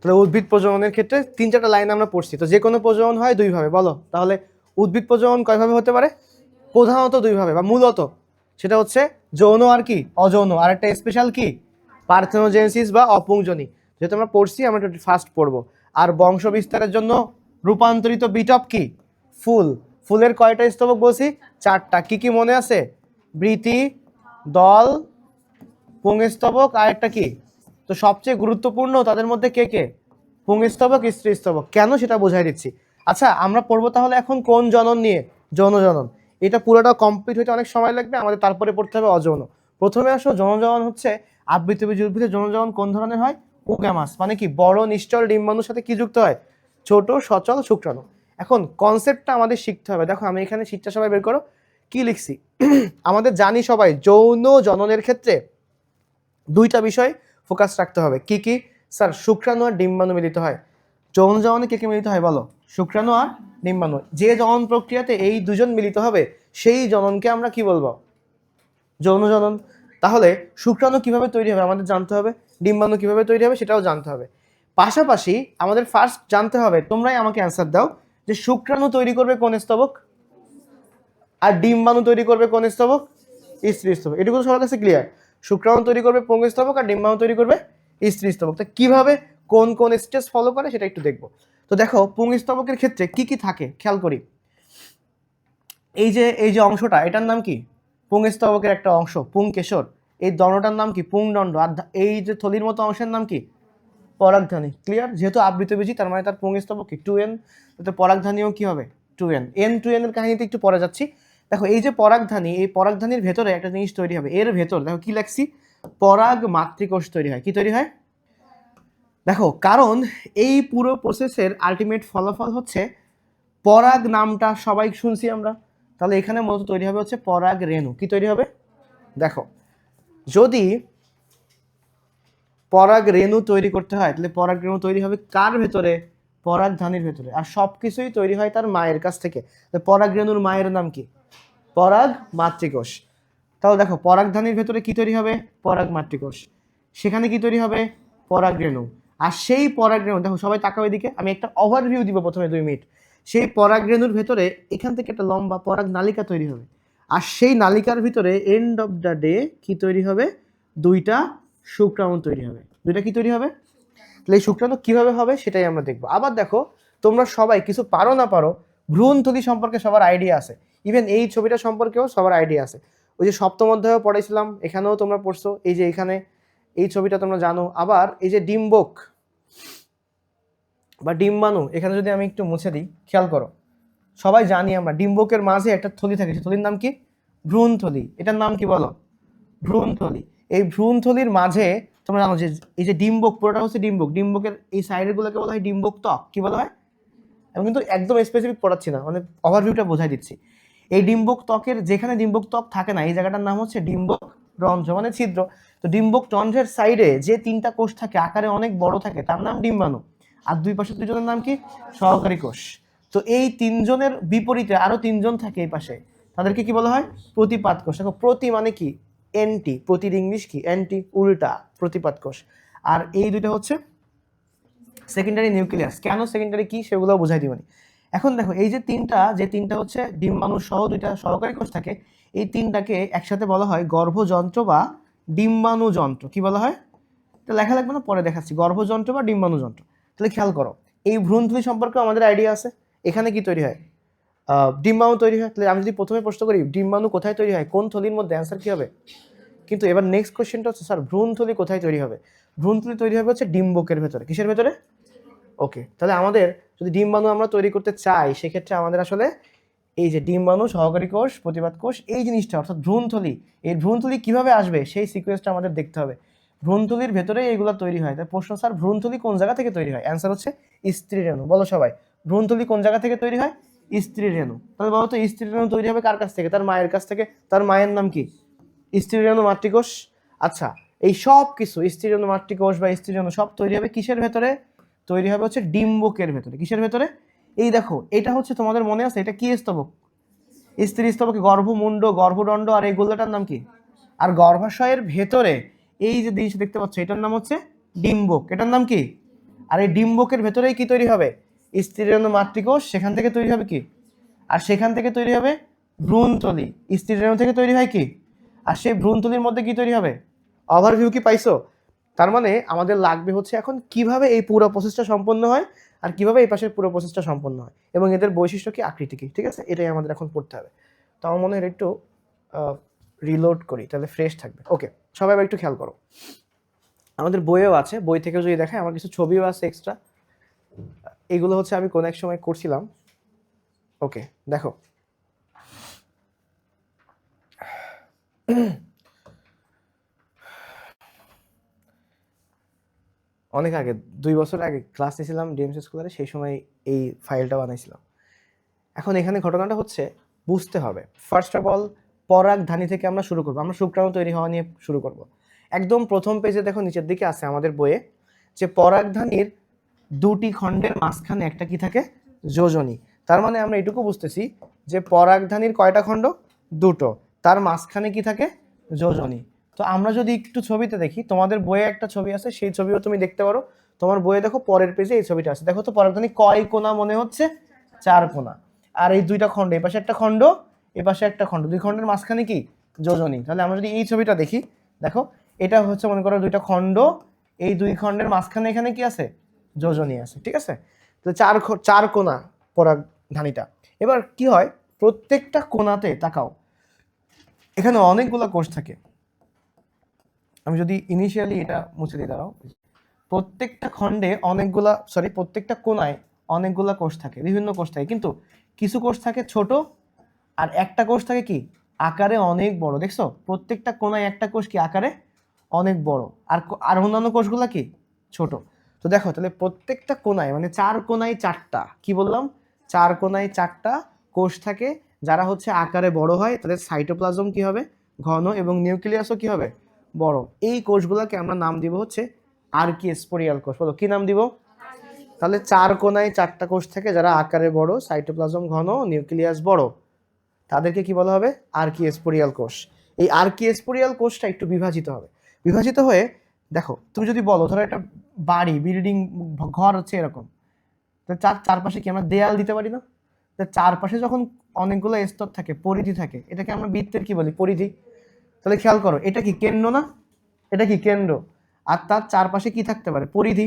তাহলে উদ্ভিদ প্রজননের ক্ষেত্রে 3-4টা লাইন আমরা পড়ছি, তো যে কোনো প্রজনন হয় 2 ভাবে। বলো তাহলে উদ্ভিদ প্রজনন কয়ভাবে হতে পারে? প্রধানত 2 ভাবে বা মূলত, সেটা হচ্ছে যৌন আর কি অযৌন, আর একটা স্পেশাল কি পার্থেনোজেনেসিস বা অপুংজনী, যেহেতু আমরা পড়ছি আমরা একটু ফাস্ট পড়বো। আর বংশ বিস্তারের জন্য রূপান্তরিত বিটপ কি ফুল, ফুলের কয়টা স্তবক বলছি? 4টা। কি কি মনে আছে? বৃতি, দল, পুংস্তবক আর একটা কি, তো সবচেয়ে গুরুত্বপূর্ণ তাদের মধ্যে কে কে? পুংস্তবক, স্ত্রীস্তবক। কেন সেটা বোঝাই দিচ্ছি। আচ্ছা আমরা পড়বো তাহলে এখন কোন জনন নিয়ে? যৌন জনন। এটা পুরোটা কমপ্লিট হতে অনেক সময় লাগবে আমাদের, তারপরে পড়তে হবে অযৌন। প্রথমে আসো যৌন জনন হচ্ছে আবৃতবীজী উদ্ভিদের যৌন জনন কোন ধরনের হয়? ওগ্যামাস, মানে কি বড় নিশ্চল ডিম্বাণুর সাথে কি যুক্ত হয়? ছোট সচল শুক্রাণু। এখন কনসেপ্টটা আমাদের শিখতে হবে। দেখো আমি এখানে শীটটা সবাই বের করো, কি লিখছি। আমাদের জানি সবাই যৌন জননের ক্ষেত্রে 2টা বিষয় ফোকাস রাখতে হবে। কি কি স্যার? শুক্রাণু আর ডিম্বাণু মিলিত হয়। যৌন জননে কে কে মিলিত হয় বলো? শুক্রাণু আর ডিম্বাণু। যে জনন প্রক্রিয়াতে এই দুজন মিলিত হবে সেই জননকে আমরা কি বলবো? যৌন জনন। তাহলে শুক্রাণু কিভাবে তৈরি হবে আমাদের জানতে হবে, ডিম্বাণু কিভাবে তৈরি হবে সেটাও জানতে হবে। পাশাপাশি আমাদের ফার্স্ট জানতে হবে, তোমরাই আমাকে অ্যান্সার দাও, যে শুক্রাণু তৈরি করবে কোন স্তবক আর ডিম্বাণু তৈরি করবে কোন স্তবক? স্ত্রী স্তবক। এটুকু সবার কাছে ক্লিয়ার? শুক্রাণু তৈরি করবে পুংস্তবক আর ডিম্বাণু তৈরি করবে স্ত্রী স্তবক। তো কিভাবে কোন কোন স্টেজ ফলো করে সেটা একটু দেখবো। তো দেখো পুংস্তবকের ক্ষেত্রে কি কি থাকে খেয়াল করি। এই যে অংশটা, এটার নাম কি? পুংস্তবকের একটা অংশ, পুংকেশর। এই দণ্ডটার নাম কি? পুংদণ্ড। আর এই যে থলির মতো অংশের নাম কি? পরাগধানী। ক্লিয়ার? যেহেতু আবৃতবীজী তার মানে তার পুংস্তবক কি 2n, তো পরাগধানীও কি হবে 2n। n2n এর কাহিনীতে একটু পরে যাচ্ছি। দেখো এই যে পরাগধানী, এই পরাগধানীর ভেতরে একটা জিনিস তৈরি হবে। এর ভেতর দেখো কি লেখছি, পরাগ মাতৃকোষ তৈরি হয়। কি তৈরি হয়? দেখো কারণ এই পুরো প্রসেসের আলটিমেট ফলাফল হচ্ছে পরাগ, নামটা সবাই শুনছি আমরা। তাহলে এখানে মূলত তৈরি হবে হচ্ছে পরাগ রেণু। কি তৈরি হবে? দেখো যদি পরাগ রেণু তৈরি করতে হয় তাহলে পরাগ রেণু তৈরি হবে কার ভেতরে? পরাগধানীর ভেতরে। আর সবকিছুই তৈরি হয় তার মায়ের কাছ থেকে। পরাগ রেণুর মায়ের নাম কি? পরাগ মাতৃকোষ। তাহলে দেখো পরাগধানীর ভেতরে কি তৈরি হবে? পরাগ মাতৃকোষ। সেখানে কি তৈরি হবে? পরাগ রেণু। আর সেই পরাগ রেণু, দেখো সবাই তাকাও এদিকে, আমি একটা ওভারভিউ দিব প্রথমে 2 মিনিট। সেই পরাগ রেণুর ভেতরে এখান থেকে একটা লম্বা পরাগ নালিকা তৈরি হবে। আর সেই নালিকার ভিতরে এন্ড অফ দ্য ডে কি তৈরি হবে? 2টা শুক্রাণু তৈরি হবে। 2টা কি তৈরি হবে? তাহলে এই শুক্রাণু কিভাবে হবে সেটাই আমরা দেখবো। আবার দেখো তোমরা সবাই কিছু পারো না পারো, ভ্রূণথলি সম্পর্কে সবার আইডিয়া আছে। ইভেন এই ছবিটা সম্পর্কেও সবার আইডিয়া আছে। ওই যে সপ্তম অধ্যায়েও পড়াইছিলাম, এখানেও তোমরা পড়ছো। এই যে এখানে এই ছবিটা তোমরা জানো। আবার এই যে ডিম্বক বা ডিম্বাণু, এখানে যদি আমি একটু মুছে দিই, খেয়াল করো, সবাই জানি আমরা ডিম্বকের মাঝে একটা থলি থাকে, সেই থলির নাম কি? ভ্রূণথলি। এটার নাম কি বলো? ভ্রূণথলি। এই ভ্রূণথলির মাঝে তোমরা জানো যে এই যে ডিম্বক, পুরোটা হচ্ছে ডিম্বক। ডিম্বকের এই সাইডের গুলোকে বলা হয় ডিম্বক ত্বক। কি বলা হয়? আমি কিন্তু একদম স্পেসিফিক পড়াচ্ছি না, মানে ওভারভিউটা বোঝাই দিচ্ছি। এই ডিম্বক ত্বকের যেখানে ডিম্বক ত্বক থাকে না, এই জায়গাটার নাম হচ্ছে ডিম্বক রন্ধ্র, মানে ছিদ্র। তো ডিম্বক রন্ধ্রের সাইডে যে 3টা কোষ থাকে, আকারে অনেক বড় থাকে, তার নাম ডিম্বাণু। আর 2 পাশে 2জনের নাম কি? সহকারী কোষ। তো এই 3জনের বিপরীতে আরো 3জন থাকে এই পাশে, তাদেরকে কি বলা হয়? প্রতিপাদ কোষ। দেখো প্রতি মানে কি? অ্যান্টি। প্রতির ইংলিশ কি? অ্যান্টি, উল্টা, প্রতিপাদ কোষ। আর এই 2টা হচ্ছে সেকেন্ডারি নিউক্লিয়াস। কেন সেকেন্ডারি কি সেগুলো বোঝাই দিবনি। এখন দেখো এই যে 3টা হচ্ছে ডিম্বাণু সহ 2টা সহকারী কোষ থাকে, এই 3টাকে একসাথে বলা হয় গর্ভযন্ত্র বা ডিম্বাণু যন্ত্র। কি বলা হয়? এটা লেখা লাগবে না, পরে দেখাচ্ছি। গর্ভযন্ত্র বা ডিম্বাণু যন্ত্র। তাহলে খেয়াল করো, এই ভ্রূণথলি সম্পর্কে আমাদের আইডিয়া আছে। এখানে কি তৈরি হয়? ডিম্বাণু তৈরি হয়। তাহলে আমি যদি প্রথমে প্রশ্ন করি ডিম্বাণু কোথায় তৈরি হয়, কোন থলির মধ্যে, অ্যান্সার কি হবে? কিন্তু এবার নেক্সট কোশ্চেনটা হচ্ছে স্যার ভ্রূণথলি কোথায় তৈরি হবে? ভ্রূণথলি তৈরি হবে হচ্ছে ডিম্বকের ভেতরে। কিসের ভেতরে? ওকে, তাহলে আমাদের যদি ডিম্বাণু আমরা তৈরি করতে চাই সেক্ষেত্রে আমাদের আসলে এই যে ডিম্বাণু, সহকারী কোষ, প্রতিপাদ কোষ, এই জিনিসটা অর্থাৎ ভ্রূণথলি, এই ভ্রূণথলি কিভাবে আসবে সেই সিকোয়েন্সটা আমাদের দেখতে হবে। ভ্রূণথলির ভেতরে এইগুলো তৈরি হয়। তাই প্রশ্ন স্যার ভ্রূণথলি কোন জায়গা থেকে তৈরি হয়? অ্যান্সার হচ্ছে স্ত্রী রেণু। বলো সবাই, ভ্রূণথলি কোন জায়গা থেকে তৈরি হয়? স্ত্রী রেণু। তাহলে বলো তো স্ত্রী রেণু তৈরি হবে কার কাছ থেকে? তার মায়ের কাছ থেকে। তার মায়ের নাম কি? স্ত্রী রেণু মাতৃকোষ। আচ্ছা, এই সব কিছু স্ত্রী রেণু মাতৃকোষ বা স্ত্রী রেণু সব তৈরি হবে কিসের ভেতরে? তৈরি হবে হচ্ছে ডিম্বকের ভেতরে। কিসের ভেতরে? এই দেখো এটা হচ্ছে, তোমাদের মনে আছে এটা কি স্তবক? স্ত্রী স্তবকে গর্ভমুণ্ড, গর্ভদণ্ড, আর এই গোলটার নাম কি? আর গর্ভাশয়ের ভেতরে এই যে জিনিস দেখতে পাচ্ছ এটার নাম হচ্ছে ডিম্বক। এটার নাম কি? আর এই ডিম্বকের ভেতরেই কি তৈরি হবে? স্ত্রীরেণু মাতৃকোষ, সেখান থেকে তৈরি হবে কি? আর সেখান থেকে তৈরি হবে ভ্রূণথলি। স্ত্রীরেণু থেকে তৈরি হয় কি? আর সেই ভ্রূণথলির মধ্যে কি তৈরি হবে? ওভারভিউ কি পাইছো? তার মানে আমাদের লাগবে হচ্ছে এখন কিভাবে এই পুরো প্রসেসটা সম্পন্ন হয় আর কিভাবে এই পাশের পুরো প্রসেসটা সম্পন্ন হয় এবং এদের বৈশিষ্ট্য কি, আকৃতি কি, ঠিক আছে? এটাই আমাদের এখন পড়তে হবে। তো আমার মনে হয় একটু রিলোড করি, তাহলে ফ্রেশ থাকবে। ওকে, সবাই একটু খেয়াল করো, আমাদের বইও আছে, বই থেকে যদি দেখায় আমার কিছু ছবিও আছে এক্সট্রা, এগুলো হচ্ছে আমি কোন এক সময় করছিলাম। ওকে দেখো, অনেক আগে 2 বছর আগে ক্লাস নিয়েছিলাম ডিএমসি স্কুলে, সেই সময় এই ফাইলটা বানাইছিলাম। এখন এখানে ঘটনাটা হচ্ছে বুঝতে হবে, ফার্স্ট অফ অল পরাগধানী থেকে আমরা শুরু করবো, আমরা শুক্রাণু তৈরি হওয়া নিয়ে শুরু করব। একদম প্রথম পেজে দেখো নিচের দিকে আছে আমাদের বইয়ে যে পরাগধানীর 2টি খণ্ডের মাঝখানে একটা কি থাকে? যোজনী। তার মানে আমরা এটুকু বুঝতেছি যে পরাগধানীর কয়টা খণ্ড? 2টো, তার মাঝখানে কি থাকে? যোজনী। তো আমরা যদি একটু ছবিতে দেখি, তোমাদের বইয়ে একটা ছবি আছে, সেই ছবিও তুমি দেখতে পারো। তোমার বইয়ে দেখো পরের পেজে এই ছবিটা আছে, দেখো তো পরাগধানী কয় কোণা মনে হচ্ছে? 4 কোণা। আর এই 2টা খণ্ড, এই পাশে একটা খণ্ড, এই পাশে একটা খণ্ড, 2 খণ্ডের মাঝখানে কি? যোজনী। তাহলে আমরা যদি এই ছবিটা দেখি, দেখো এটা হচ্ছে মনে করো 2টা খণ্ড, এই 2 খণ্ডের মাঝখানে এখানে কি আছে? যোজনী আছে, ঠিক আছে? তো 4 কোণা পরাগধানীটা। এবার কি হয়, প্রত্যেকটা কোণাতে তাকাও, এখানে অনেকগুলো কোষ থাকে। আমি যদি ইনিশিয়ালি এটা মুছে দিয়ে দাও, প্রত্যেকটা খণ্ডে অনেকগুলা, প্রত্যেকটা কোণায় অনেকগুলা কোষ থাকে, বিভিন্ন কোষ থাকে, কিন্তু কিছু কোষ থাকে ছোট আর একটা কোষ থাকে কি? আকারে অনেক বড়। দেখছো প্রত্যেকটা কোণায় একটা কোষ কি আকারে অনেক বড়, আর অন্যান্য কোষগুলা কি? ছোট। তো দেখো তাহলে প্রত্যেকটা কোণায় মানে 4 কোণায় 4টা, কি বললাম? 4 কোণায় 4টা কোষ থাকে, যারা হচ্ছে আকারে বড় হয়, তাদের সাইটোপ্লাজম কি হবে? ঘন, এবং নিউক্লিয়াসও কি হবে? বড়। এই কোষগুলোকে আমরা নাম দিব হচ্ছে আর্কিস্পোরিয়াল কোষ। বলো কি নাম দিব? তাহলে 4 কোণায় 4টা কোষ থাকে, যারা আকারে বড়, সাইটোপ্লাজম ঘন, নিউক্লিয়াস বড়, তাদেরকে কি বলা হবে? আর্কিস্পোরিয়াল কোষ। এই আর্কিস্পোরিয়াল কোষটা একটু বিভাজিত হবে, বিভাজিত হয়ে দেখো তুমি যদি বলো ধরো একটা বাড়ি, বিল্ডিং, ঘর হচ্ছে এরকম, তো চারপাশে কি আমরা দেয়াল দিতে পারি না? তো চারপাশে যখন অনেকগুলো স্তর থাকে, পরিধি থাকে, এটাকে আমরা বৃত্তের কি বলি? পরিধি। তাহলে খেয়াল করো, এটা কি কেন্দ্র না? এটা কি কেন্দ্র? আর তার চারপাশে কি থাকতে পারে? পরিধি।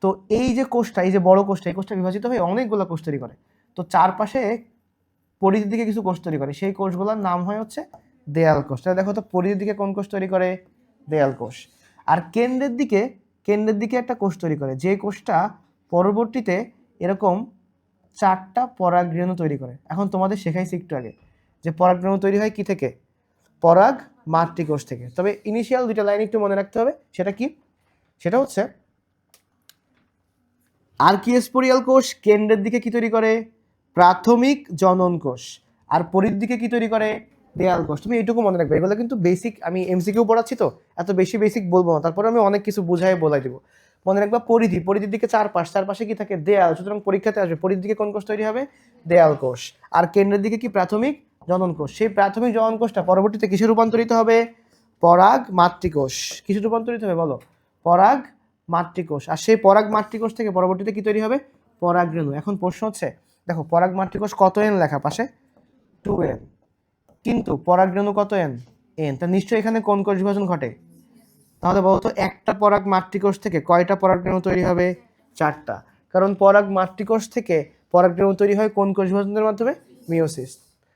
তো এই যে কোষটা, এই যে বড় কোষটা, এই কোষটা বিভাজিত হয়ে অনেকগুলো কোষ তৈরি করে। তো চারপাশে পরিধির দিকে কিছু কোষ তৈরি করে, সেই কোষগুলোর নাম হয় হচ্ছে দেয়াল কোষ। তাহলে দেখো তো পরিধির দিকে কোন কোষ তৈরি করে? দেয়াল কোষ। আর কেন্দ্রের দিকে একটা কোষ তৈরি করে, যে কোষটা পরবর্তীতে এরকম 4টা পরাগরেণু তৈরি করে। এখন তোমাদের শেখাইছি একটু আগে যে পরাগরেণু তৈরি হয় কি থেকে? পরাগ মাতৃকোষ থেকে। তবে ইনিশিয়াল 2টা লাইন একটু মনে রাখতে হবে, সেটা কি? সেটা হচ্ছে আর্কিস্পোরিয়াল কোষ কেন্দ্রের দিকে কি তৈরি করে? প্রাথমিক জনন কোষ। আর পরিধির দিকে কি তৈরি করে? দেয়াল কোষ। তুমি এইটুকু মনে রাখবে, এগুলো কিন্তু বেসিক, আমি এমসিকিউ পড়াচ্ছি তো এত বেশি বেসিক বলবো না, তারপরে আমি অনেক কিছু বুঝাই বলাই দিব। মনে রাখবা পরিধির দিকে চারপাশে কি থাকে? দেয়াল। সুতরাং পরীক্ষাতে আসবে পরিধির দিকে কোন কোষ তৈরি হবে? দেয়াল কোষ। আর কেন্দ্রের দিকে কি? প্রাথমিক জনন কোষ। সেই প্রাথমিক জনন কোষটা পরবর্তীতে কিসে রূপান্তরিত হবে? পরাগ মাতৃকোষ। কিসে রূপান্তরিত হবে বলো? পরাগ মাতৃকোষ। আর সেই পরাগ মাতৃকোষ থেকে পরবর্তীতে কি তৈরি হবে? পরাগরেণু। এখন প্রশ্ন হচ্ছে, দেখো পরাগ মাতৃকোষ কত এন লেখা পাশে? 2n, কিন্তু পরাগরেণু কত এন? n। তা নিশ্চয়ই এখানে কোন কোষ বিভাজন ঘটে? তাহলে বলতো একটা পরাগ মাতৃকোষ থেকে কয়টা পরাগরেণু তৈরি হবে? 4টা। কারণ পরাগ মাতৃকোষ থেকে পরাগরেণু তৈরি হয় কোন কোষ বিভাজনের মাধ্যমে? মিওসিস।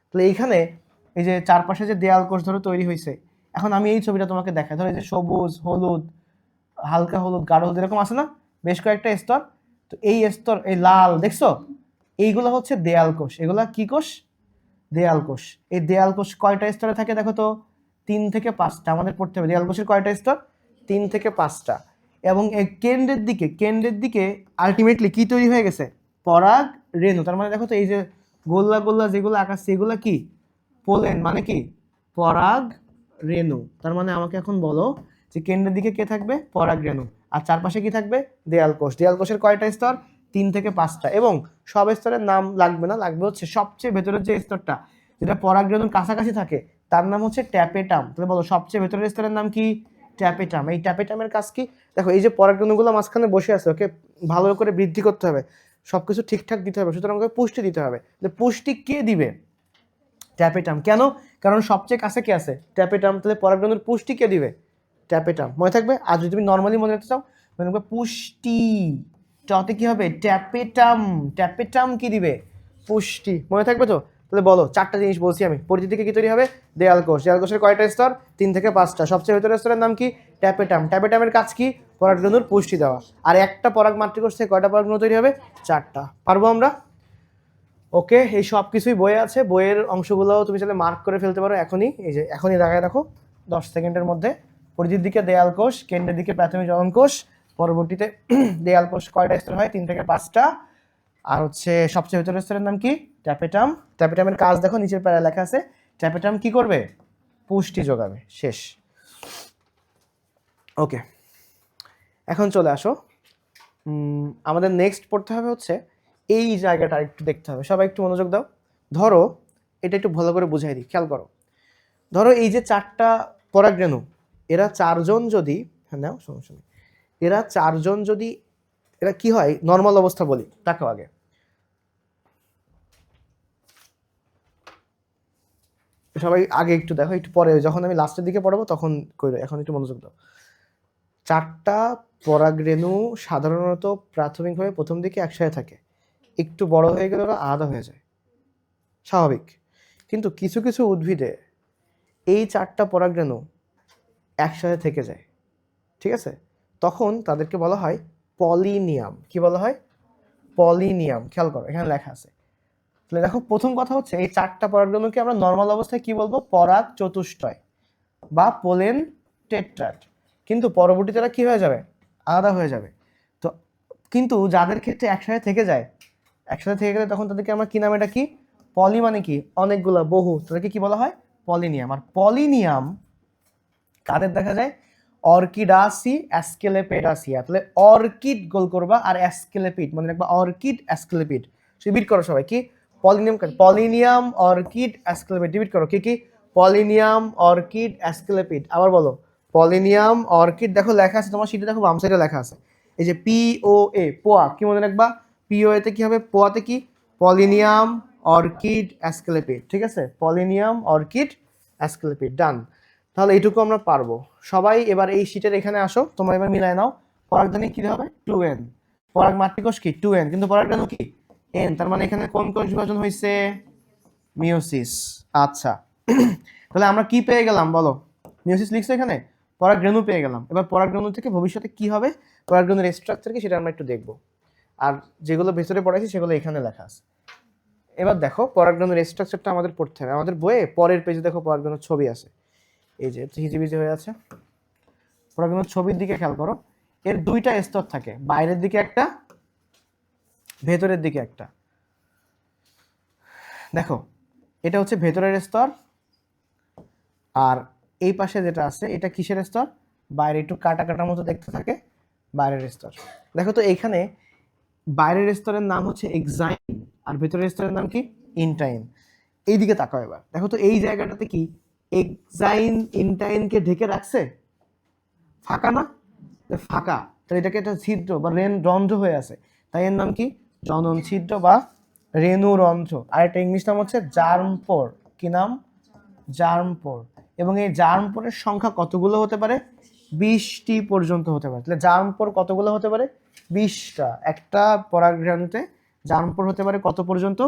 তাহলে এইখানে এই যে চারপাশে যে দেয়াল কোষ ধরো তৈরি হয়েছে, এখন আমি এই ছবিটা তোমাকে দেখাই, ধরো এই যে সবুজ, হলুদ, হালকা হলুদ, গাঢ় হলুদ, এরকম আছে না বেশ কয়েকটা স্তর? তো এই স্তর, এই লাল দেখছো, এইগুলো হচ্ছে দেয়াল কোষ। এগুলা কি কোষ? দেয়াল কোষ। এই দেয়াল কোষ কয়টা স্তরে থাকে দেখো তো? 3 থেকে 5টা। আমাদের পড়তে হবে দেয়াল কোষের কয়টা স্তর? 3 থেকে 5টা। এবং এই কেন্দ্রের দিকে আলটিমেটলি কি তৈরি হয়ে গেছে? পরাগ রেণু। তার মানে দেখো তো এই যে গোল্লা গোল্লা যেগুলো আঁকাচ্ছে, এগুলো কি? পোলেন, মানে কি? পরাগ রেণু। তার মানে আমাকে এখন বলো যে কেন্দ্রের দিকে কে থাকবে? পরাগ রেণু। আর চারপাশে কি থাকবে? দেয়াল কোষ। দেয়াল কোষের কয়টা স্তর? 3 থেকে 5টা। এবং সব স্তরের নাম লাগবে না, লাগবে হচ্ছে সবচেয়ে ভেতরের যে স্তরটা, যেটা পরাগ রেণুর কাছাকাছি থাকে, তার নাম হচ্ছে ট্যাপেটাম। তাহলে বলো সবচেয়ে ভেতরের স্তরের নাম কি? ট্যাপেটাম। এই ট্যাপেটামের কাজ কি? দেখো এই যে পরাগরেণুগুলো মাঝখানে বসে আছে, ওকে ভালো করে বৃদ্ধি করতে হবে, সবকিছু ঠিকঠাক দিতে হবে, সুতরাং ওকে পুষ্টি দিতে হবে। পুষ্টি কে দিবে? ট্যাপেটাম। কেন? কারণ সবচেয়ে কাছে কে আছে? ট্যাপেটাম। তাহলে পরাগরেণুর পুষ্টি কে দিবে? ট্যাপেটাম। মনে থাকবে। আর যদি তুমি নর্মালি মনে রাখতে চাও, মনে রাখবে পুষ্টি টতে কি হবে? ট্যাপেটাম। ট্যাপেটাম কি দিবে? পুষ্টি। মনে থাকবে তো? তাহলে বলো, চারটা জিনিস বলছি আমি। পরিধি থেকে কি তৈরি হবে? দেয়াল কোষ। দেয়াল কোষের কয়টা স্তর? 3 থেকে 5টা। সবচেয়ে ভেতরের স্তরের নাম কি? ট্যাপেটাম। ট্যাপেটামের কাজ কি? পরাগরেণুর পুষ্টি দেওয়া। আর একটা পরাগ মাতৃকোষ থেকে কয়টা পরাগরেণু তৈরি হবে? 4টা। পারবো আমরা? ওকে, এই সব কিছুই বইয়ে আছে। বইয়ের অংশগুলো তুমি চাইলে মার্ক করে ফেলতে পারো এখনই। এই যে এখনই দাগায় রাখো 10 সেকেন্ডের মধ্যে। পরিধির দিকে দেয়াল কোষ, কেন্দ্রের দিকে প্রাথমিক জনন কোষ, পরবর্তীতে দেয়াল কোষ কয়টা স্তর হয়? 3 থেকে 5টা। আর হচ্ছে সবচেয়ে ভেতরের স্তরের নাম কি? ট্যাপেটাম। ট্যাপেটামের কাজ দেখো নিচের প্যারায় লেখা আছে। ট্যাপেটাম কি করবে? পুষ্টি যোগাবে। শেষ। ওকে, এখন চলে আসো, আমাদের নেক্সট পড়তে হবে হচ্ছে এই জায়গাটা একটু দেখতে হবে। সবাই একটু মনোযোগ দাও। ধরো এটা একটু ভালো করে বুঝাই দিই, খেয়াল করো। ধরো এই যে 4টা পরাগরেণু, এরা 4জন যদি, হ্যাঁ নাও, সমস্যা নেই, এরা 4জন যদি, এরা কি হয় নর্মাল অবস্থা বলি, দেখো আগে। সবাই আগে একটু দেখো, একটু পরে যখন আমি লাস্টের দিকে পড়াবো তখন কইরো, এখন একটু মনোযোগ দাও। 4টা পরাগরেণু সাধারণত প্রাথমিকভাবে প্রথম দিকে একসাথে থাকে, একটু বড় হয়ে গেলে ওরা আলাদা হয়ে যায়, স্বাভাবিক। কিন্তু কিছু কিছু উদ্ভিদে এই 4টা পরাগরেণু একসাথে থেকে যায়, ঠিক আছে? তখন তাদেরকে বলা হয় পলিনিয়াম। কি বলা হয়? পলিনিয়াম। খেয়াল করো, এখানে লেখা আছে। তাহলে দেখো, প্রথম কথা হচ্ছে এই 4টা পরাগরেণুকে আমরা নর্মাল অবস্থায় কি বলবো? পরাগ চতুষ্টয় বা পোলেন টেট্রাড। কিন্তু পরবর্তীতে এরা কি হয়ে যাবে? আলাদা হয়ে যাবে। তো কিন্তু যাদের ক্ষেত্রে একসাথে থেকে যায়, একসাথে থেকে গেলে তখন তাদেরকে আমরা কি নাম, এটা কি? পলি মানে কি? অনেকগুলা, বহু, তাদেরকে কি বলা হয়? পলিনিয়াম। আর পলিনিয়াম কাদের দেখা যায়? অর্কিডাসি, অ্যাসকেলেপিডাসিয়া। তাহলে অর্কিড গোল করবা, আর অ্যাসকেলেপিড মনে রাখবা, অর্কিড অ্যাসকেলেপিড। রিপিট করো সবাই, কি? পলিনিয়াম, পলিনিয়াম, অর্কিড, অ্যাসকেলেপিড। রিপিট করো, কি কি? পলিনিয়াম, অর্কিড, অ্যাসকেলেপিড। আবার বলো, পলিনিয়াম, অর্কিড। দেখো লেখা আছে তোমার শীটে, দেখো বাম সাইডে লেখা আছে, এই যে POA, পোয়া। কি মনে রাখবা? POA তে কি হবে? পোয়াতে কি? পলিনিয়াম, অর্কিড, অ্যাসকেলেপিড। ঠিক আছে? পলিনিয়াম, অর্কিড, অ্যাসকেলেপিড। ডান। তাহলে এইটুকু আমরা পারবো। সবাই এবার এই শীটের এখানে আসো, তোমরা এবার মিলায় নাও। পরাগধানী কি হবে? 2n। পরাগ মাতৃকোষ কি? 2n, কিন্তু পরাগরেণু কি? n। তার মানে এখানে কোন কোষ বিভাজন হয়েছে? মিওসিস। আচ্ছা, তাহলে আমরা কি পেয়ে গেলাম বলো? মিওসিস লিখছো এখানে, পরাগরেণু পেয়ে গেলাম। এবার পরাগরেণু থেকে ভবিষ্যতে কি হবে, পরাগরেণুর স্ট্রাকচার কি, সেটা আমরা একটু দেখবো। আর যেগুলো ভেতরে পড়াইছি সেগুলো এখানে লেখা আছে। এবার দেখো, পরাগরেণুর স্ট্রাকচারটা আমাদের পড়তে হবে। আমাদের বইয়ে পরের পেজে দেখো পরাগরেণুর ছবি আছে, এই যে হিজিবিজি হয়ে আছে। পরাগরেণুর ছবির দিকে খেয়াল করো। এর 2টা স্তর থাকে, বাইরের দিকে একটা, ভেতরের দিকে একটা। দেখো, এটা হচ্ছে ভেতরের স্তর, আর এই পাশে যেটা আছে এটা কিসের স্তর? বাইরে একটু কাটা কাটার মতো দেখতে থাকে, বাইরের স্তর। দেখো তো এইখানে বাইরের স্তরের নাম হচ্ছে এক্সাইন, আর ভেতরের স্তরের নাম কি? ইনটাইন। এইদিকে তাকাও এবার, দেখো তো এই জায়গাটাতে কি এক্সাইন ইনটাইনকে ঢেকে রাখছে? ফাঁকা না? ফাঁকা। তাহলে এটাকে একটা ছিদ্র বা রন্ধ্র হয়ে আছে, তাই এর নাম কি? জনন ছিদ্র বা রেণুরন্ধ্র। আর একটা ইংলিশ নাম হচ্ছে জার্মপোর। কি নাম? জার্মপোর। এবং এই জার্মপোরের সংখ্যা কতগুলো হতে পারে? 20টি পর্যন্ত হতে পারে। তাহলে জার্মপোর কতগুলো হতে পারে? 20টা। একটা পরাগরেণুতে জার্মপোর হতে পারে কত পর্যন্ত?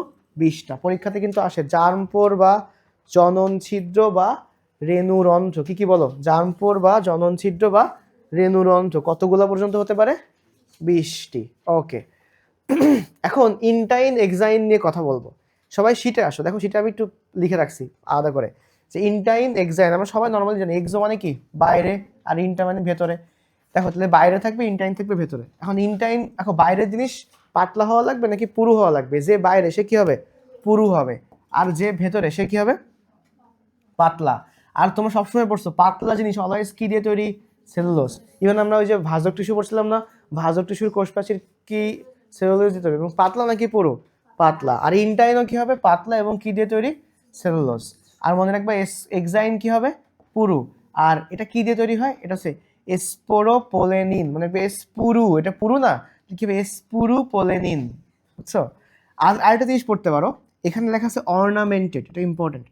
20টা। পরীক্ষাতে কিন্তু আসে জার্মপোর বা জনন ছিদ্র বা রেণুরন্ধ্র। কি কি বলো? জার্মপোর বা জনন ছিদ্র বা রেণুরন্ধ্র কতগুলো পর্যন্ত হতে পারে? 20টি। ওকে, এখন ইনটাইন এক্সাইন নিয়ে কথা বলবো। সবাই শীটে আসো, দেখো শীটে আমি একটু লিখে রাখছি আলাদা করে, যে ইনটাইন এক্সাইন আমরা সবাই নর্মালি জানি। এক্সো মানে কি? বাইরে, আর ইনটা মানে ভেতরে। দেখো, তাহলে বাইরে থাকবে, ইনটাইন থাকবে ভেতরে। এখন ইনটাইন, এখন বাইরের জিনিস পাতলা হওয়া লাগবে নাকি পুরু হওয়া লাগবে? যে বাইরে সে কি হবে? পুরু হবে। আর যে ভেতরে সে কি হবে? পাতলা। আর তোমরা সবসময় পড়ছো পাতলা জিনিস অলওয়েজ কি দিয়ে তৈরি? সেলুলোজ। ইভেন আমরা ওই যে ভাজক টিস্যু পড়ছিলাম না, ভাজক টিস্যুর কোষপ্রাচীর কি সেলুলোজ দিয়ে তৈরি? এবং পাতলা নাকি পুরু? পাতলা। আর ইনটাইনও কি হবে? পাতলা এবং কি দিয়ে তৈরি? সেলুলোজ। আর মনে রাখবা এক্সাইন কি হবে? পুরু। আর এটা কি দিয়ে তৈরি হয়? এটা হচ্ছে স্পোরোপোলেনিন, মানে স্পুরু, এটা পুরু না, কি হবে স্পুরুপোলেনিন, বুঝছো? আর আরেকটা জিনিস পড়তে পারো, এখানে লেখা আছে অর্নামেন্টেড, এটা ইম্পর্টেন্ট।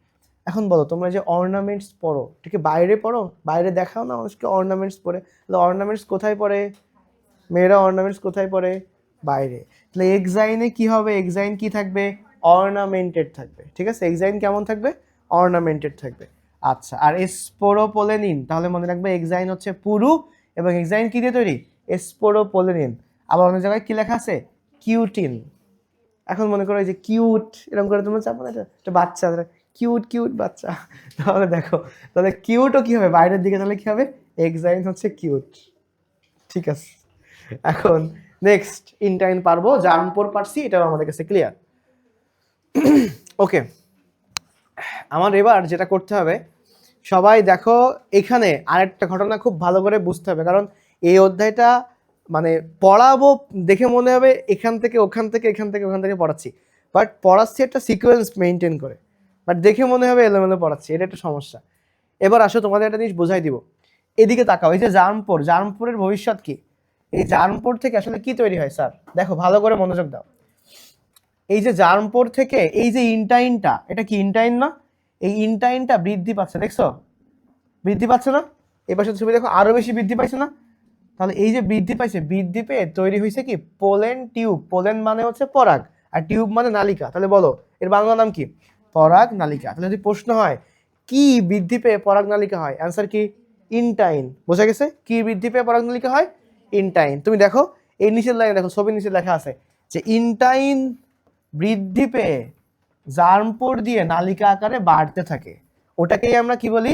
এখন বলো তোমরা যে অর্নামেন্টস পড়ো, এটাকে বাইরে পড়ো, বাইরে দেখাও না মানুষকে অর্নামেন্টস পরে, তাহলে অর্নামেন্টস কোথায় পড়ে? মেয়েরা অর্নামেন্টস কোথায় পড়ে? বাইরে। তাহলে এক্সাইনে কি হবে? এক্সাইন কি থাকবে? অর্নামেন্টেড থাকবে, ঠিক আছে? এক্সাইন কেমন থাকবে? অর্নামেন্টেড থাকবে। আচ্ছা, আর স্পোরোপোলেনিন, তাহলে মনে রাখবে এক্সাইন হচ্ছে পুরু, এবং এক্সাইন কি দিয়ে তৈরি? স্পোরোপোলেনিন। আবার অনেক জায়গায় কি লেখা আছে? কিউটিন। এখন মনে করো এই যে কিউট, এরকম করে তোমরা চাপো না, একটা বাচ্চা, কিউট কিউট বাচ্চা, তাহলে দেখো, তাহলে কিউটও কি হবে বাইরের দিকে, তাহলে কি হবে? এক্সাইন হচ্ছে কিউট, ঠিক আছে? এখন নেক্সট ইনটাইন পারবো, জার্মপোর পারছি, এটাও আমাদের কাছে ক্লিয়ার। ওকে, আমার এবার যেটা করতে হবে, সবাই দেখো এখানে আরেকটা ঘটনা খুব ভালো করে বুঝতে হবে, কারণ এই অধ্যায়টা মানে পড়াবো দেখে মনে হবে এখান থেকে ওখান থেকে এখান থেকে ওখান থেকে পড়াচ্ছি, বাট পড়াচ্ছি একটা সিকোয়েন্স মেনটেন করে, বাট দেখে মনে হবে এলোমেলো পড়াচ্ছি, এটা একটা সমস্যা। এবার আসো তোমাদের একটা জিনিস বোঝাই দিব, এদিকে তাকাও, এই যে জার্মপোর, জার্মপোরের ভবিষ্যৎ কি? এই জার্মপোর থেকে আসলে কি তৈরি হয় স্যার? দেখো ভালো করে মনোযোগ দাও, এই যে জার্মপোর থেকে এই যে ইনটাইনটা, এটা কি ইনটাইন না? এই ইনটাইনটা বৃদ্ধি পাচ্ছে, দেখছো বৃদ্ধি পাচ্ছে না? এবার সাথে ছবি দেখো আরো বেশি বৃদ্ধি পাইছে না? তাহলে এই যে বৃদ্ধি পাইছে, বৃদ্ধি পেয়ে তৈরি হয়েছে কি? Pollen tube. পোলেন মানে হচ্ছে পরাগ, আর টিউব মানে নালিকা। তাহলে বলো এর বাংলা নাম কি? পরাগ নালিকা। তাহলে যদি প্রশ্ন হয় কি বৃদ্ধি পেয়ে পরাগ নালিকা হয়, অ্যান্সার কি? ইনটাইন। বোঝা গেছে? কি বৃদ্ধি পেয়ে পরাগ নালিকা হয়? ইনটাইন। তুমি দেখো এই নিচের লাইনে দেখো, ছবির নিচে লেখা আছে যে ইনটাইন বৃদ্ধি পেয়ে জার্মপোর দিয়ে নালিকা আকারে বাড়তে থাকে, ওটাকেই আমরা কি বলি?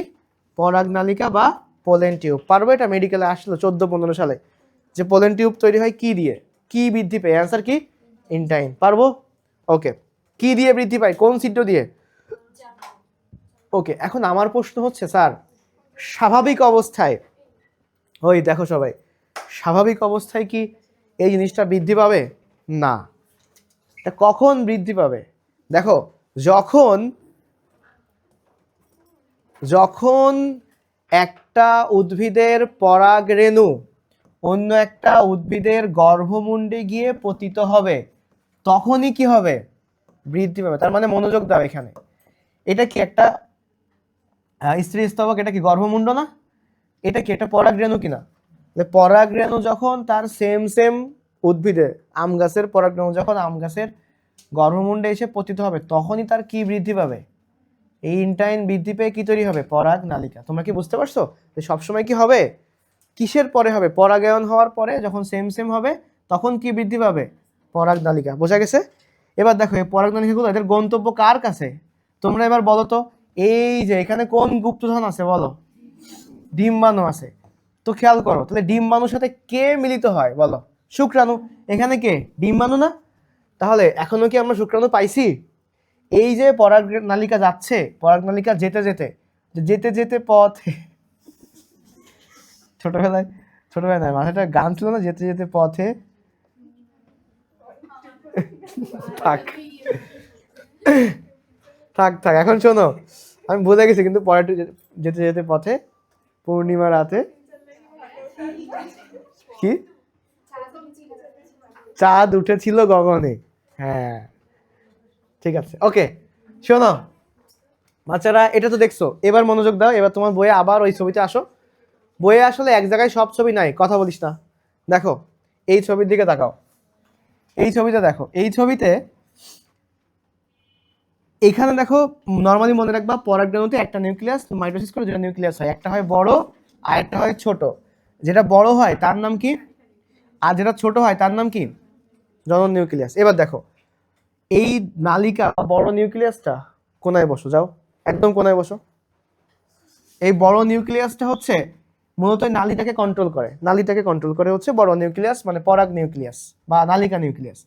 পরাগ নালিকা বা পোলেন টিউব। পারবো এটা? মেডিকেলে আসলো 14-15 সালে, যে পোলেন টিউব তৈরি হয় কি দিয়ে? কি বৃদ্ধি পেয়ে? অ্যান্সার কি? ইনটাইন। পারবো? ওকে, কি দিয়ে বৃদ্ধি পায়? কোন ছিদ্র দিয়ে? ওকে, এখন আমার প্রশ্ন হচ্ছে স্যার, স্বাভাবিক অবস্থায়, ওই দেখো সবাই, স্বাভাবিক অবস্থায় কি এই জিনিসটা বৃদ্ধি পাবে? না। এটা কখন বৃদ্ধি পাবে? দেখো, যখন যখন একটা উদ্ভিদের পরাগরেণু অন্য একটা উদ্ভিদের গর্ভমুণ্ডে গিয়ে পতিত হবে, তখনই কি হবে? বৃদ্ধি পাবে। তার মানে মনোযোগ দাও এখানে, এটা কি একটা স্ত্রী স্তবক, এটা কি গর্ভমুণ্ড না? এটা কি একটা পরাগরেণু কিনা? পরাগরেণু যখন তার সেম সেম উদ্ভিদের, আম গাছের পরাগরেণু যখন আম গাছের গর্ভমুণ্ডে এসে পতিত হবে, তখনই তার কি বৃদ্ধি পাবে? এই ইনটাইন বৃদ্ধি পেয়ে কি তৈরি হবে? পরাগ নালিকা। তোমরা কি বুঝতে পারছো যে সবসময় কি হবে? কিসের পরে হবে? পরাগায়ন হওয়ার পরে যখন সেম সেম হবে, তখন কি বৃদ্ধি পাবে? পরাগ নালিকা। বোঝা গেছে? এবার দেখো এই পরাগ নালিকাগুলো এদের গন্তব্য কার কাছে? তোমরা এবার বলো তো, এই যে এখানে কোন গুপ্তধন আছে বলো? ডিম্বাণু আছে। তো খেয়াল করো, তাহলে ডিম্বাণুর সাথে কে মিলিত হয় বলো? শুক্রাণু। এখানে কে? ডিম্বাণু না? তাহলে এখনো কি আমরা শুক্রাণু পাইছি? এই যে পরাগ নালিকা যাচ্ছে, পরাগ নালিকা যেতে যেতে যেতে যেতে পথে, ছোটবেলায়, ছোটবেলায় নয়, মাথাটা গান ছিল না, যেতে যেতে পথে, থাক থাক থাক, এখন শোনো, আমি ভুলে গেছি, কিন্তু পরে যেতে যেতে পথে পূর্ণিমা রাতে কি চাঁদ উঠেছিল গগনে। হ্যাঁ, ঠিক আছে। ওকে, শোনো বাচ্চারা, এটা তো দেখছো, এবার মনোযোগ দাও, এবার তোমার বইয়ে আবার ওই ছবিতে আসো। বইয়ে আসলে এক জায়গায় সব ছবি নাই, কথা বলিস না। দেখো এই ছবির দিকে তাকাও, এই ছবিতে দেখো, এই ছবিতে এখানে দেখো, নর্মালি মনে রাখবা পরাগরেণুতে একটা নিউক্লিয়াস মাইটোসিস করে দুটো নিউক্লিয়াস হয়, একটা হয় বড় আর একটা হয় ছোট। যেটা বড় হয় তার নাম কি? আর যেটা ছোট হয় তার নাম কি? জনন নিউক্লিয়াস। এবার দেখো এই নালিকা বড় নিউক্লিয়াসটা কোনায় বসো, যাও একদম কোনায় বসো। এই বড় নিউক্লিয়াসটা হচ্ছে মূলত নালীটাকে কন্ট্রোল করে, নালীটাকে কন্ট্রোল করে হচ্ছে বড় নিউক্লিয়াস, মানে পরাগ নিউক্লিয়াস বা নালিকা নিউক্লিয়াস।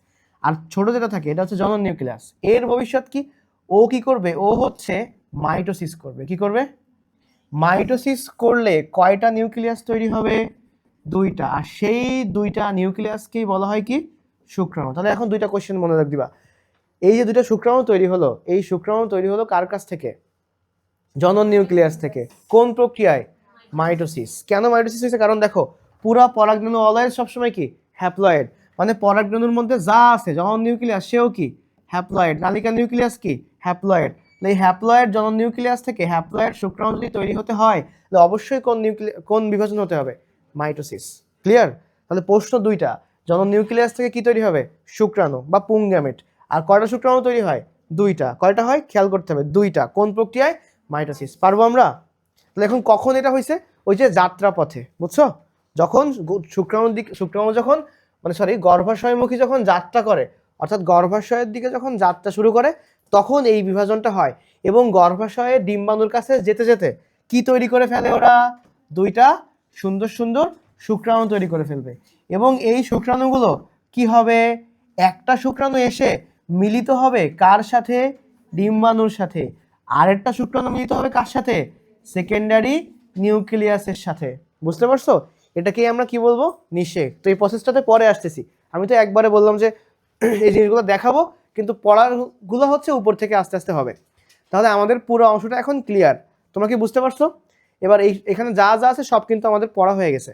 আর ছোট যেটা থাকে এটা হচ্ছে জনন নিউক্লিয়াস। এর ভবিষ্যৎ কি? ও কি করবে? ও হচ্ছে মাইটোসিস করবে। কি করবে? মাইটোসিস করলে কয়টা নিউক্লিয়াস তৈরি হবে? দুইটা। আর সেই দুইটা নিউক্লিয়াসকেই বলা হয় কি? শুক্রাণু। তাহলে এখন দুইটা কোশ্চেন মনে রাখ দিবা। এই যে দুইটা শুক্রাণু তৈরি হলো, এই শুক্রাণু তৈরি হলো কার কাছ থেকে? জনন নিউক্লিয়াস থেকে। কোন প্রক্রিয়ায়? মাইটোসিস। কেন মাইটোসিস হয়েছে? কারণ দেখো পুরা পরাগরেণু অলওয়েজ সবসময় কি হ্যাপ্লয়েড, মানে পরাগরেণুর মধ্যে যা আছে জনন নিউক্লিয়াস সেও কি হ্যাপ্লয়েড, নালিকা নিউক্লিয়াস কি হ্যাপ্লয়েড। এই হ্যাপ্লয়েড জনন নিউক্লিয়াস থেকে হ্যাপ্লয়েড শুক্রাণু যদি তৈরি হতে হয় তাহলে অবশ্যই কোন বিভাজন হতে হবে? মাইটোসিস। ক্লিয়ার? তাহলে প্রশ্ন দুইটা, জনন নিউক্লিয়াস থেকে কি তৈরি হবে? শুক্রাণু বা পুংগ্যামেট। আর কয়টা শুক্রাণু তৈরি হয়? দুইটা। কয়টা হয় খেয়াল করতে হবে, দুইটা। কোন প্রক্রিয়ায়? মাইটোসিস। পারবো আমরা? তাহলে এখন কখন এটা হয়েছে? ওই যে যাত্রা পথে, বুঝছো? যখন শুক্রাণু যখন মানে গর্ভাশয়মুখী যখন যাত্রা করে, অর্থাৎ গর্ভাশয়ের দিকে যখন যাত্রা শুরু করে তখন এই বিভাজনটা হয়। এবং গর্ভাশয়ের ডিম্বাণুর কাছে যেতে যেতে কি তৈরি করে ফেলে ওরা? দুইটা সুন্দর সুন্দর শুক্রাণু তৈরি করে ফেলবে। এবং এই শুক্রাণুগুলো কি হবে? একটা শুক্রাণু এসে মিলিত হবে কার সাথে? ডিম্বাণুর সাথে। আরেকটা শুক্রাণু মিলিত হবে কার সাথে? সেকেন্ডারি নিউক্লিয়াসের সাথে। বুঝতে পারছো? এটাকে আমরা কি বলবো? নিষেক। তো এই প্রসেসটাতে পরে আসতেছি, আমি তো একবারে বললাম যে এই জিনিসগুলো দেখাবো, কিন্তু পড়াগুলো হচ্ছে উপর থেকে আস্তে আস্তে হবে। তাহলে আমাদের পুরো অংশটা এখন ক্লিয়ার, তোমরা কি বুঝতে পারছো? এবার এখানে যা যা আছে সব কিন্তু আমাদের পড়া হয়ে গেছে।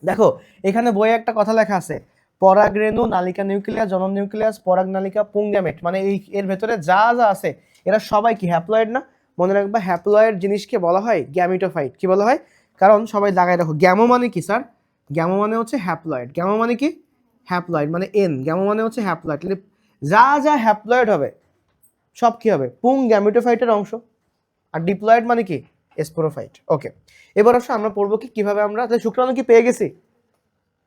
দেখো এখানে বইয়ে একটা কথা লেখা আছে, পরাগরেণু, নালিকা নিউক্লিয়াস, জনন নিউক্লিয়াস, পরাগ নালিকা, পুংগ্যামেট, মানে এর ভেতরে যা যা আছে এরা সবাই কি হ্যাপ্লয়েড না? মনে রাখবা হ্যাপ্লয়েড জিনিসকে বলা হয় গ্যামিটোফাইট। কি বলা হয়? কারণ সবাই লাগাই রাখো, গ্যামো মানে কি স্যার? গ্যামো মানে হচ্ছে হ্যাপ্লয়েড। গ্যামো মানে কি? হ্যাপ্লয়েড মানে এন। গ্যামো মানে হচ্ছে হ্যাপ্লয়েড। তাহলে যা যা হ্যাপ্লয়েড হবে সব কি হবে? পুং গ্যামিটোফাইটের অংশ। আর ডিপ্লয়েড মানে কি? স্পোরোফাইট। ওকে, এবার আসলে আমরা পড়বো কি কিভাবে আমরা শুক্রাণু কি পেয়ে গেছি,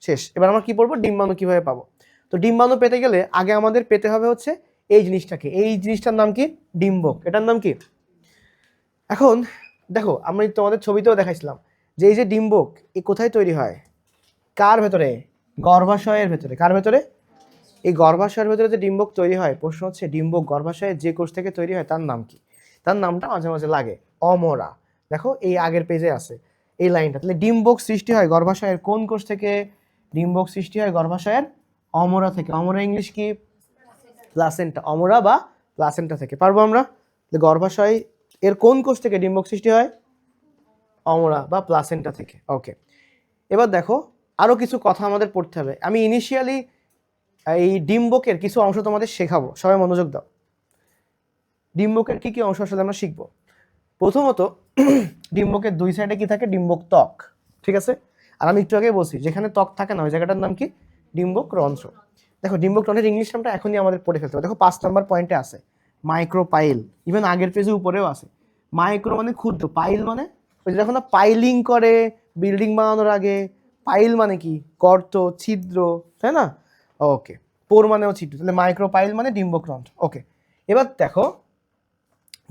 শেষ। এবার আমরা কি পড়বো? ডিম্বাণু কিভাবে পাবো। তো ডিম্বাণু পেতে গেলে আগে আমাদের পেতে হবে হচ্ছে এই জিনিসটাকে। এই জিনিসটার নাম কি? ডিম্বক। এটার নাম কি? এখন দেখো আমি তোমাদের ছবিতেও দেখাইছিলাম যে এই যে ডিম্বক, এ কোথায় তৈরি হয়? কার ভেতরে? গর্ভাশয়ের ভেতরে। কার ভেতরে? এই গর্ভাশয়ের ভেতরে যে ডিম্বক তৈরি হয়, প্রশ্ন হচ্ছে ডিম্বক গর্ভাশয়ে যে কোষ থেকে তৈরি হয় তার নাম কি? তার নামটা মাঝে মাঝে লাগে, অমরা। দেখো এই আগের পেজে আছে এই লাইনটা। তাহলে ডিম্বক সৃষ্টি হয় গর্ভাশয়ের কোন কোষ থেকে? ডিম্বক সৃষ্টি হয় গর্ভাশয়ের অমরা থেকে। অমরা ইংলিশ কি? প্লাসেন্টা। অমরা বা প্লাসেন্টা থেকে। পারবো আমরা? গর্ভাশয় এর কোন কোষ থেকে ডিম্বক সৃষ্টি হয়? অমরা বা প্লাসেন্টা থেকে। ওকে, এবার দেখো আরো কিছু কথা আমাদের পড়তে হবে। আমি ইনিশিয়ালি এই ডিম্বকের কিছু অংশ তোমাদের শেখাবো, সবাই মনোযোগ দাও। ডিম্বকের কি কি অংশ আসলে আমরা শিখবো। প্রথমত ডিম্বকের দুই সাইডে কি থাকে? ডিম্বক ত্বক, ঠিক আছে? আর আমি একটু আগে বলছি যেখানে ত্বক থাকে না ওই জায়গাটার নাম কি? ডিম্বক রন্ধ্র। দেখো ডিম্বক রন্ধ্রের ইংলিশ নামটা এখনই আমাদের পড়ে ফেলতে হবে। দেখো 5 নাম্বার পয়েন্টে আছে মাইক্রোপাইল, ইভেন আগের পেজে উপরেও আছে। মাইক্রো মানে ক্ষুদ্র, পাইল মানে ওই যে যখন পাইলিং করে বিল্ডিং বানানোর আগে, পাইল মানে কি? গর্ত, ছিদ্র, তাই না? ওকে, পোর মানেও ছিদ্র। তাহলে মাইক্রোপাইল মানে ডিম্বক রন্ধ্র। ওকে, এবার দেখো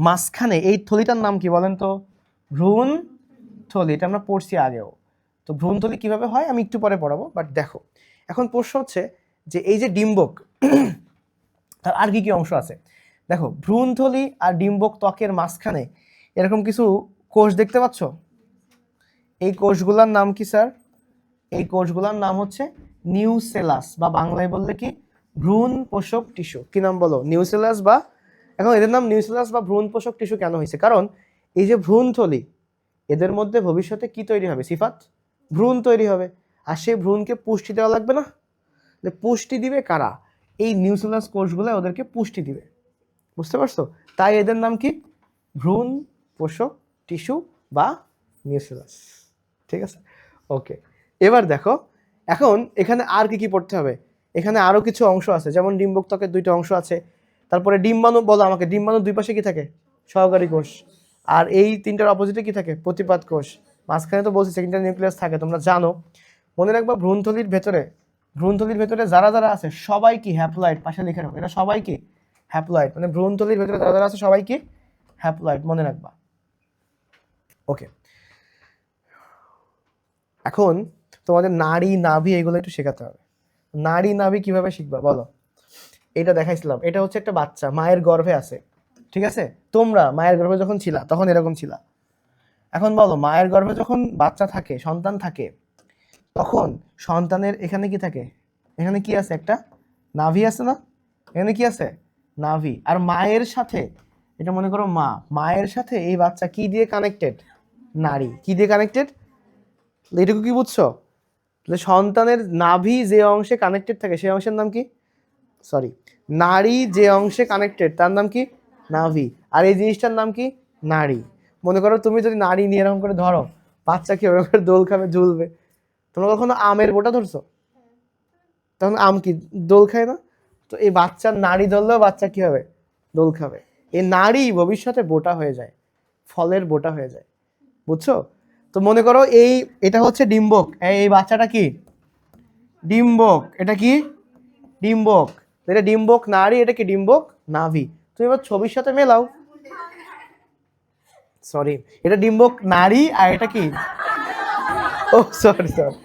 মাঝখানে এই থলিটার নাম কি বলেন তো? ভ্রূণ থলি। এটা আমরা পড়ছি আগেও। তো ভ্রূণ থলি কিভাবে হয় আমি একটু পরে পড়াবো, বাট দেখো এখন প্রশ্ন হচ্ছে যে এই যে ডিম্বক তার আর কি কি অংশ আছে। দেখো ভ্রূণথলি আর ডিম্বক ত্বকের মাঝখানে এরকম কিছু কোষ দেখতে পাচ্ছ? এই কোষগুলোর নাম কি স্যার? এই কোষগুলোর নাম হচ্ছে নিউসেলাস, বা বাংলায় বললে কি? ভ্রূণ পোষক টিস্যু। কি নাম বলো? নিউসেলাস। বা এখন এদের নাম নিউসেলাস বা ভ্রূণ পোষক টিস্যু কেন হয়েছে? কারণ এই যে ভ্রূণথলি, এদের মধ্যে ভবিষ্যতে কি তৈরি হবে? সিফাত, ভ্রূণ তৈরি হবে। আর সেই ভ্রূণকে পুষ্টি দেওয়া লাগবে না? পুষ্টি দিবে কারা? এই নিউসেলাস কোষগুলো ওদেরকে পুষ্টি দিবে। বুঝতে পারছো? তাই এদের নাম কি? ভ্রূণ পোষক টিস্যু বা নিউসেলাস। ঠিক আছে, ওকে। এবার দেখো এখন এখানে আর কি কি পড়তে হবে। এখানে আরো কিছু অংশ আছে, যেমন ডিম্বক ত্বকের দুইটা অংশ আছে। তারপরে ডিম্বাণু, বলো আমাকে, ডিম্বাণুর দুই পাশে কি থাকে? সহকারী কোষ। আর এই তিনটার অপোজিটে কি থাকে? প্রতিপাদ কোষ। মাঝখানে তো বলছি সেকেন্ডারি নিউক্লিয়াস থাকে, তোমরা জানো। মনে রাখবা ভ্রূণথলির ভেতরে যারা যারা আছে সবাই কি হ্যাপ্লয়েড। পাশে লিখে রাখো, এটা সবাই কি হ্যাপ্লয়েড। মানে ভ্রূণথলির ভেতরে যারা যারা আছে সবাই কি হ্যাপ্লয়েড, মনে রাখবা। ওকে, এখন তোমাদের নাড়ি নাভি এগুলো একটু শেখাতে হবে। নাড়ি নাভি কিভাবে শিখবা বলো? এটা দেখাইছিলাম, এটা হচ্ছে একটা বাচ্চা মায়ের গর্ভে আছে, ঠিক আছে? তোমরা মায়ের গর্ভে যখন ছিলা তখন এরকম ছিলা। এখন বলো মায়ের গর্ভে যখন বাচ্চা থাকে, সন্তান থাকে, তখন সন্তানের এখানে কি থাকে? এখানে কি আছে? একটা নাভি আছে না? এখানে কি আছে? নাভি। আর মায়ের সাথে, এটা মনে করো মায়ের সাথে এই বাচ্চা কি দিয়ে কানেক্টেড? নারী কি দিয়ে কানেক্টেড? এইটুকু কি বুঝছো? তাহলে সন্তানের নাভি যে অংশে কানেক্টেড থাকে সেই অংশের নাম কি? সরি, নারী যে অংশে কানেক্টেড তার নাম কি? নাভি। আর এই জিনিসটার নাম কি? নারী। মনে করো তুমি যদি নারী নিয়ে এরকম করে ধরো, বাচ্চা কি ওরকম করে দোল খাবে, ঝুলবে? তোমরা কখনো আমের বোটা ধরছো? তখন আম কি দোল খায় না? তো এই বাচ্চার নারী ধরলেও বাচ্চা কি হবে? দোল খাবে। এই নারী ভবিষ্যতে বোটা হয়ে যায়, ফলের বোটা হয়ে যায়। বুঝছো? তো মনে করো এটা হচ্ছে ডিম্বক। এই বাচ্চাটা কি? ডিম্বক। এটা কি? ডিম্বক। এটা ডিম্বক নারী, এটা কি? ডিম্বক নাভি। তুমি এবার ছবির সাথে মেলাও। সরি, এটা ডিম্বক নারী আর এটা কি? ও সরি সরি,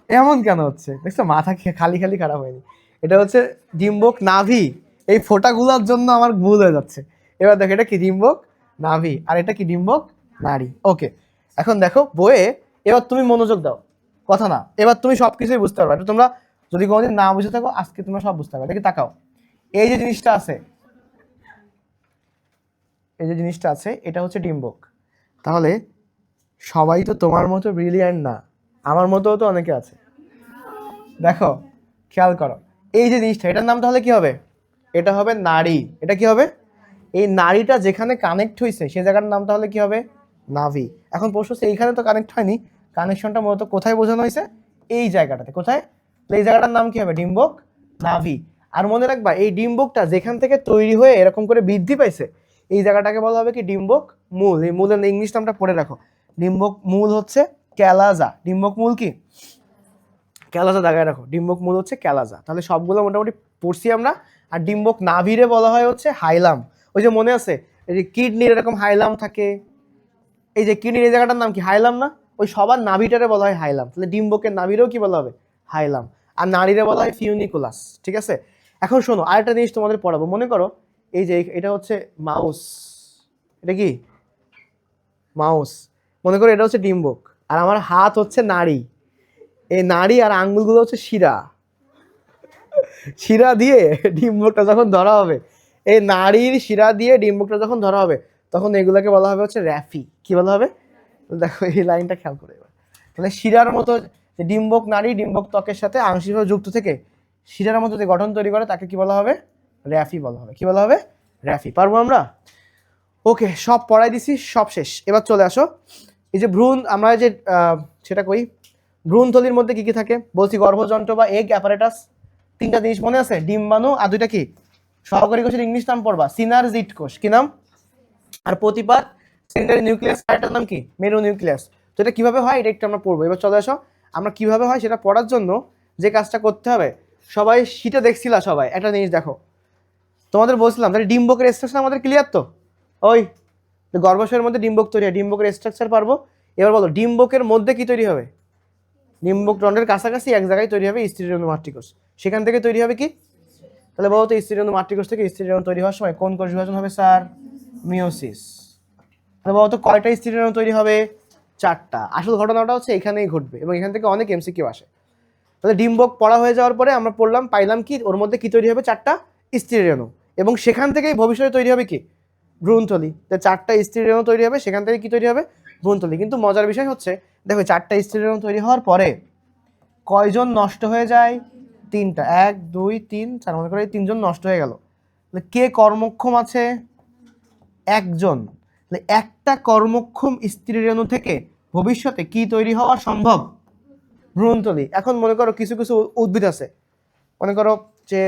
এমন কেন হচ্ছে? দেখছো মাথা খালি খালি খারাপ হয়নি। এটা হচ্ছে ডিম্বক নাভি। এই ফোঁটাগুলোর জন্য আমার ভুল হয়ে যাচ্ছে। এবার দেখো, এটা কি? ডিম্বক নাভি। আর এটা কি? ডিম্বক নারী। ওকে, এখন দেখো বইয়ে, এবার তুমি মনোযোগ দাও, কথা না, এবার তুমি সবকিছুই বুঝতে পারবে। এটা তোমরা যদি কোনোদিন না বুঝে থাকো, আজকে তোমরা সব বুঝতে পারবে। দেখি তাকাও, এই যে জিনিসটা আছে, এই যে জিনিসটা আছে, এটা হচ্ছে ডিম্বক। তাহলে সবাই তো তোমার মতো ব্রিলিয়ান্ট না, আমার মতোও তো অনেকে আছে। দেখো, খেয়াল করো, এই যে জিনিসটা, এটার নাম তাহলে কি হবে? এটা হবে নারী। এটা কি হবে? এই নারীটা যেখানে কানেক্ট হয়েছে সেই জায়গার নাম তাহলে কি হবে? নাভি। এখন প্রশ্ন হচ্ছে, এইখানে তো কানেক্ট হয়নি, কানেকশনটা মূলত কোথায় বোঝানো হয়েছে? এই জায়গাটাতে। কোথায়? এই জায়গাটার নাম কি হবে? ডিম্বক নাভি। আর মনে রাখবা, এই ডিম্বকটা যেখান থেকে তৈরি হয়ে এরকম করে বৃদ্ধি পাইছে, এই জায়গাটাকে বলা হবে কি? ডিম্বক মূল। এই মূলের ইংলিশ নামটা পড়ে রাখো। ডিম্বক মূল হচ্ছে ক্যালাজা। ডিম্বক মূল কি? ক্যালাজা দাগায় রাখো। ডিম্বক মূল হচ্ছে ক্যালাজা। তাহলে সবগুলো মোটামুটি পড়ছি আমরা। আর ডিম্বক নাভিরে বলা হয় হচ্ছে হাইলাম। ওই যে মনে আছে, এই যে কিডনির এরকম হাইলাম থাকে, এই যে কিডনির এই জায়গাটার নাম কি? হাইলাম না? ওই সবার নাভিটারে বলা হয় হাইলাম। তাহলে ডিম্বকের নাভিরেও কি বলা হবে? হাইলাম। আর নারীরে বলা হয় ফিউনিকুলাস। ঠিক আছে? এখন শোনো, আরেকটা জিনিস তোমাদের পড়াবো। মনে করো, এই যে এটা হচ্ছে মাউস। এটা কি? মাউস। মনে করো এটা হচ্ছে ডিম্বক, আর আমার হাত হচ্ছে নারী। এই নারী আর আঙ্গুলগুলো হচ্ছে শিরা। শিরা দিয়ে ডিম্বকটা যখন ধরা হবে, এই নারীর শিরা দিয়ে ডিম্বকটা যখন ধরা হবে, তখন এগুলোকে বলা হবে হচ্ছে র্যাফি। কি বলা হবে? দেখো এই লাইনটা খেয়াল করে এবার। তাহলে শিরার মতো যে ডিম্বক নারী ডিম্বক ত্বকের সাথে আংশিকভাবে যুক্ত থেকে শিরার মতো যে গঠন তৈরি করে, তাকে কি বলা হবে? র্যাফি বলা হবে। কি বলা হবে? র্যাফি। পারবো আমরা? ওকে, সব পড়াই দিছি, সব শেষ। এবার চলে আসো, এই যে ভ্রূণ, আমরা যে সেটা কই, ভ্রূণথলির মধ্যে কি কি থাকে বলছি? গর্ভযন্ত্র বা এগ অ্যাপারেটাস, তিনটা জিনিস মনে আছে? ডিম্বাণু আর দুইটা কি? সহকারী কোষের ইংলিশ নাম পড়বা, সিনারজিড কোষ। কি নাম? আর প্রতিপাদ সেকেন্ডারি নিউক্লিয়াস, এটার নাম কি? মেরু নিউক্লিয়াস। তো এটা কিভাবে হয় এটা একটু আমরা পড়বো। এবার চলে আসো, আমরা কিভাবে হয় সেটা পড়ার জন্য যে কাজটা করতে হবে, সবাই শীটে দেখছিলা, সবাই একটা জিনিস দেখো, তোমাদের বলছিলাম তাহলে ডিম্বকের স্ট্রাকচার আমাদের ক্লিয়ার তো? ওই গর্ভাশয়ের মধ্যে ডিম্বক তৈরি হয়, ডিম্বকের স্ট্রাকচার পারবো। এবার বলো, ডিম্বকের মধ্যে কি তৈরি হবে? ডিম্বক রন্ধ্রের কাছাকাছি এক জায়গায় তৈরি হবে স্ত্রীরেণু মাতৃকোষ। সেখান থেকে তৈরি হবে কি? তাহলে বলো তো, স্ত্রীরেণু মাতৃকোষ থেকে স্ত্রীরেণু তৈরি হওয়ার সময় কোন কোষ বিভাজন হবে স্যার? মিওসিস। তাহলে বলো তো, কয়টা স্ত্রীরেণু তৈরি হবে? 4টা। আসল ঘটনাটা হচ্ছে এখানেই ঘটবে, এবং এখান থেকে অনেক এমসিকিউ আসে। তাহলে ডিম্বক পড়া হয়ে যাওয়ার পরে আমরা পড়লাম, পাইলাম কি? ওর মধ্যে কি তৈরি হবে? 4টা স্ত্রীরেণু। এবং সেখান থেকেই ভবিষ্যতে তৈরি হবে কি? ভ্রূণথলি। তো 4টা স্ত্রীরেণু তৈরি হবে, সেখান থেকে কি তৈরি হবে? ভ্রূণথলি। কিন্তু মজার বিষয় হচ্ছে, দেখো 4টা স্ত্রীরেণু তৈরি হওয়ার পরে কয়জন নষ্ট হয়ে যায়? 3টা। 1 2 3 4, মনে করো এই 3জন নষ্ট হয়ে গেল। তাহলে কে কর্মক্ষম আছে? একজন। তাহলে একটা কর্মক্ষম স্ত্রীরেণু থেকে ভবিষ্যতে কি তৈরি হওয়া সম্ভব? ভ্রূণথলি। এখন মনে করো কিছু কিছু উদ্ভিদ আছে, মনে করো যে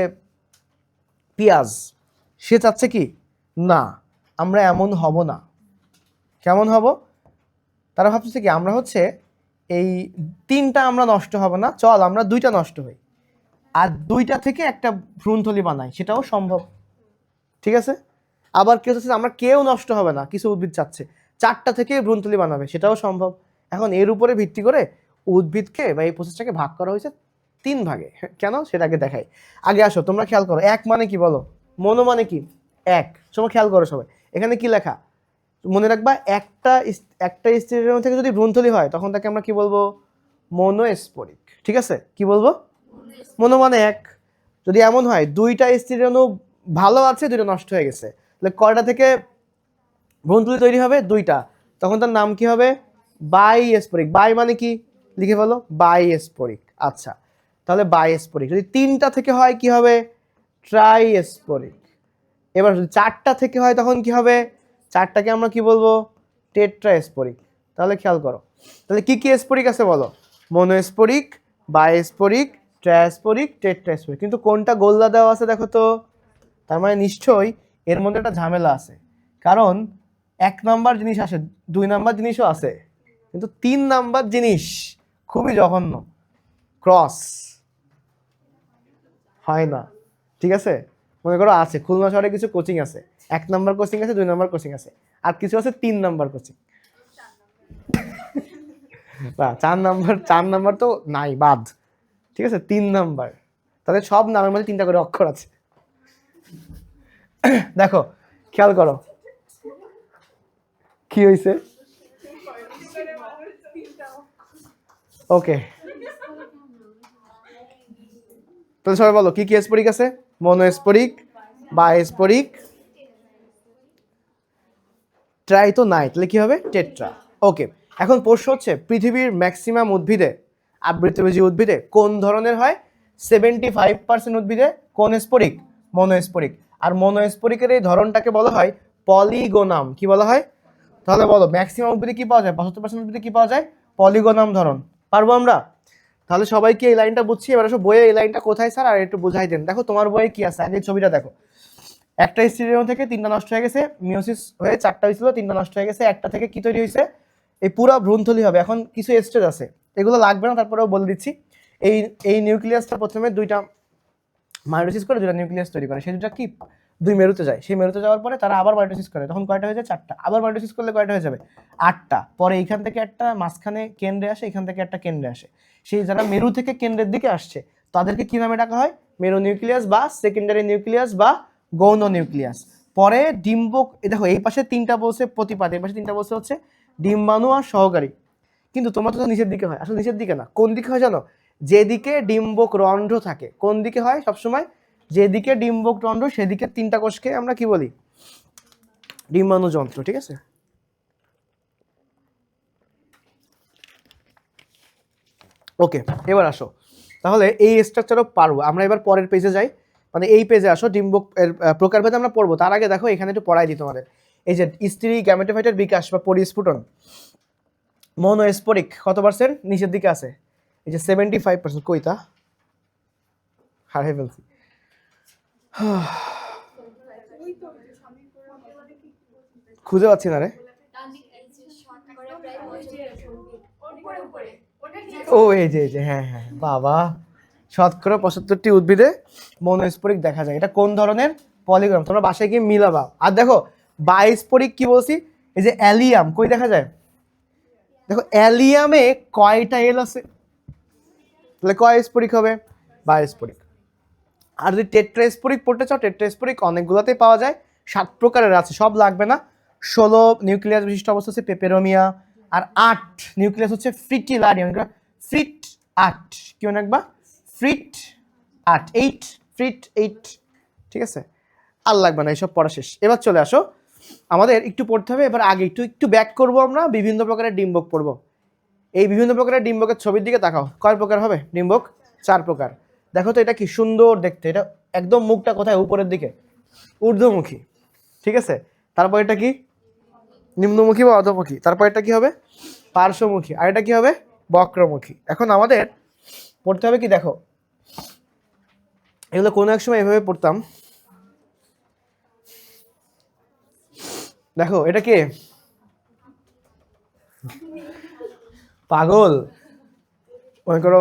পেঁয়াজ, সে চাচ্ছে কি? না, আমরা এমন হব না। কেমন হব? তারা ভাবছে কি, আমরা হচ্ছে এই 3টা আমরা নষ্ট হব না, চল আমরা 2টা নষ্ট হই, আর 2টা থেকে একটা ভ্রূণথলি বানাই, সেটাও সম্ভব। ঠিক আছে? আবার কেউ চাচ্ছে আমরা কেউ নষ্ট হবে না, কিছু উদ্ভিদ চাচ্ছে 4টা থেকে ভ্রূণথলি বানাবে, সেটাও সম্ভব। এখন এর উপরে ভিত্তি করে উদ্ভিদকে বা এই প্রসেসটাকে ভাগ করা হয়েছে 3 ভাগে। কেন সেটাকে দেখাই। আগে আসো, তোমরা খেয়াল করো, এক মানে কি বলো? মনো মানে কি? এক। তোমরা খেয়াল করো সবাই, এখানে কি লেখা? মনে রাখবা, একটা স্ত্রীরেণু থেকে যদি ভ্রূণথলি হয়, তখন তাকে আমরা কি বলবো? মোনোস্পোরিক। ঠিক আছে? কি বলবো? মনো মানে এক। যদি এমন হয় 2টা স্ত্রীরেণু ভালো আছে, 2টা নষ্ট হয়ে গেছে, তাহলে কয়টা থেকে ভ্রূণথলি তৈরি হবে? 2টা। তখন তার নাম কি হবে? বাইস্পোরিক। বাই মানে কি লিখে ফেলো, বাইস্পোরিক। আচ্ছা, তাহলে বাইস্পোরিক। যদি 3টা থেকে হয় কি হবে? ট্রাইস্পোরিক। এবার যদি 4টা থেকে হয় তখন কি হবে? 4টাকে আমরা কি বলবো? টেট্রাস্পোরিক। তাহলে খেয়াল করো, তাহলে কি কি স্পোরিক আছে বলো? মনোস্পোরিক, বাইস্পোরিক, ট্রাইস্পোরিক, টেট্রাস্পোরিক। কিন্তু কোনটা গোল্লা দেওয়া আছে দেখো তো? তার মানে নিশ্চয়ই এর মধ্যে একটা ঝামেলা আছে, কারণ 1 নাম্বার জিনিস আসে, 2 নাম্বার জিনিসও আছে, কিন্তু 3 নাম্বার জিনিস খুবই জঘন্য, ক্রস হয় না। ঠিক আছে, মনে করো আছে খুলনা শহরে কিছু কোচিং আছে, 1 নাম্বার কোচিং আছে, 2 নাম্বার কোচিং আছে, আর কিছু আছে 3 নাম্বার কোচিং। না, 4 নাম্বার তো নাই, বাদ। ঠিক আছে, 3 নাম্বার। তাদের সব নামের মধ্যে 3টা করে অক্ষর আছে। দেখো, খেয়াল করো কি হয়েছে। ওকে, তাহলে সবাই বলো কি কি স্পোরিক আছে? মনোস্পোরিক, বাইস্পোরিক, ট্রাই তো নাই, তাহলে কি হবে? টেট্রা। ওকে, এখন প্রশ্ন হচ্ছে পৃথিবীর ম্যাক্সিমাম উদ্ভিদে, আবৃতবীজী উদ্ভিদে কোন ধরনের হয়? 75% উদ্ভিদে কোন স্পোরিক? মনোস্পোরিক। আর মনোস্পোরিকের এই ধরনটাকে বলা হয় পলিগোনাম। কি বলা হয়? তাহলে বলো ম্যাক্সিমাম উদ্ভিদে কি পাওয়া যায়? 75% উদ্ভিদে কি পাওয়া যায়? পলিগোনাম ধরন। পারবো আমরা? তাহলে সবাইকে এই লাইনটা বুঝছি। এবার আসো বইয়ে এই লাইনটা কোথায় স্যার, আর একটু বুঝাই দেন। দেখো তোমার বইয়ে কি আছে, আগে ছবিটা দেখো। একটা স্টেডিয়াম থেকে 3টা নষ্ট হয়ে গেছে, মিওসিস হয়ে 4টা হয়েছিল, 3টা নষ্ট হয়ে গেছে, একটা থেকে কি তৈরি হয়েছে? এই পুরো ভ্রূণথলি হবে। এখন কিছু স্টেজ আছে, এগুলো লাগবে না, তারপরেও বলে দিচ্ছি। এই এই নিউক্লিয়াসটা প্রথমে 2টা মাইটোসিস করে 2টা নিউক্লিয়াস তৈরি করে, সেই 2টা কি 2 মেরুতে যায়। সেই মেরুতে যাওয়ার পরে তারা আবার মাইটোসিস করে, তখন কয়টা হয়ে যায়? 4টা। আবার মাইটোসিস করলে কয়টা হয়ে যাবে? 8টা। পরে এইখান থেকে একটা মাঝখানে কেন্দ্রে আসে, এখান থেকে একটা কেন্দ্রে আসে। সেই যারা মেরু থেকে কেন্দ্রের দিকে আসছে তাদেরকে কি নামে ডাকা হয়? মেরু নিউক্লিয়াস বা সেকেন্ডারি নিউক্লিয়াস বা গৌণ নিউক্লিয়াস। পরে ডিম্বক, দেখো এই পাশে 3টা বলছে প্রতিপাদ, এই পাশে 3টা বলছে হচ্ছে ডিম্বাণু আর সহকারী। কিন্তু তোমার তো নিচের দিকে হয়, আসলে নিচের দিকে না, কোন দিকে হয় জানো? যেদিকে ডিম্বক রন্ধ্র থাকে। কোন দিকে হয় সবসময়? যেদিকে ডিম্বক রন্ধ্র সেদিকে 3টা কোষকে আমরা কি বলি? ডিম্বাণু যন্ত্র। ঠিক আছে, ওকে। এবার আসো, তাহলে এই স্ট্রাকচারও পারবো আমরা। এবার পরের পেজে যাই, মানে এই পেজে আসো। ডিম্বক এর প্রকারভেদ আমরা পড়বো, তার আগে দেখো এখানে একটু পড়াই দিই তোমাদের। এই যে স্ত্রী গ্যামেটোফাইটের বিকাশ বা পরিস্ফুটন, মনোস্পোরিক কত পার্সেন্ট? নিচের দিকে আছে, এই যে 75%। কইতা হারাই ফেলছি। খুঁজে পাচ্ছি না রে। ও এই যে হ্যাঁ হ্যাঁ, বাবা, শতকরা 75টি উদ্ভিদে মনোস্পোরিক দেখা যায়। এটা কোন ধরনের? পলিগ্রাম। তোমরা বাসায় গিয়ে মিলাবা। আর দেখো বাইস্পোরিক কি বলছি? এই যে অ্যালিয়াম, কই দেখা যায়? দেখো অ্যালিয়ামে কয়টা এল আছে? তাহলে কয় স্পোরিক হবে? বাইস্পোরিক। আর যদি টেট্রাস্পোরিক পড়তে চাও, টেট্রাস্পোরিক অনেকগুলোতেই পাওয়া যায়, 7 প্রকারের আছে, সব লাগবে না। 16 নিউক্লিয়াস বিশিষ্ট অবস্থা হচ্ছে পেপেরোমিয়া, আর 8 নিউক্লিয়াস হচ্ছে ফ্রিটিলারিয়া। ফ্রিট 8, কি মনে রাখবা? ফ্রিট 8, 8 ফ্রিট 8। ঠিক আছে, আর লাগবে না, এইসব পড়া শেষ। এবার চলে আসো, আমাদের একটু পড়তে হবে। এবার আগে একটু ব্যাক করবো, আমরা বিভিন্ন প্রকারের ডিম্বক পড়বো। এই বিভিন্ন প্রকারের ডিম্বকের ছবির দিকে তাকাও। কয় প্রকার হবে ডিম্বক? 4 প্রকার। দেখো তো এটা কি সুন্দর দেখতে, এটা একদম মুখটা কোথায়? উপরের দিকে, ঊর্ধ্বমুখী। ঠিক আছে, তারপর এটা কি? নিম্নমুখী বা অধোমুখী। তারপর এটা কি হবে? পার্শ্বমুখী। আর এটা কি হবে? বক্রমুখী। এখন আমাদের পড়তে হবে কি, দেখো এগুলো কোনো এক সময় এভাবে পড়তাম। দেখো এটা কে? পাগল, মনে করো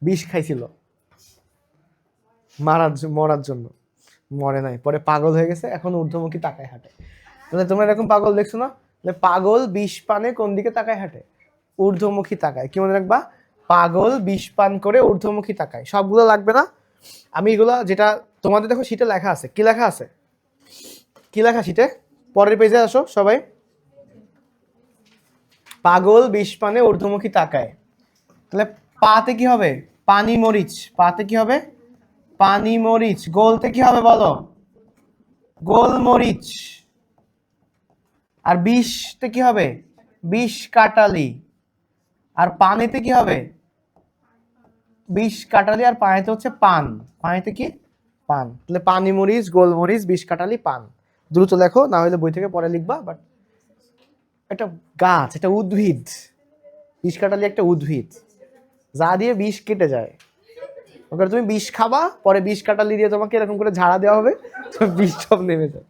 বিষ খাইছিল মরার জন্য, মরে নাই, পরে পাগল হয়ে গেছে, এখন ঊর্ধ্বমুখী তাকায় হাঁটে। তাহলে তোমরা এরকম পাগল দেখছো না? পাগল বিষ পানে কোন দিকে তাকায় হাঁটে? ঊর্ধ্বমুখী তাকায়। কি মনে রাখবা? পাগল বিষ পান করে ঊর্ধ্বমুখী তাকায়। সবগুলো লাগবে না, আমি এগুলা যেটা তোমাদের দেখো শীটে লেখা আছে। কি লেখা আছে? কি লেখা শীটে? পরের পেজে আসো সবাই। পাগল বিষ পানে ঊর্ধ্বমুখী তাকায়। তাহলে পাতে কি হবে? পানি মরিচ। পাতে কি হবে? পানি মরিচ। গোলতে কি হবে বলো? গোলমরিচ। আর বিষতে কি হবে? বিষ কাটালি। আর পানিতে কি হবে? বিষ কাটালি। আর পানিতে হচ্ছে পান। পানিতে কি? পান। তাহলে পানি মরিচ, গোলমরিচ, বিষ কাটালি, পান। দ্রুত লেখো, না হলে বই থেকে পরে লিখবা। বাট একটা গাছ, একটা উদ্ভিদ। বিষ কাটালি একটা উদ্ভিদ যা দিয়ে বিষ কেটে যায়। ওকে, তুমি বিষ খাবা, পরে বিষ কাটালি দিয়ে তোমাকে এরকম করে ঝাড়া দেওয়া হবে, তো বিষ সব নেমে যায়।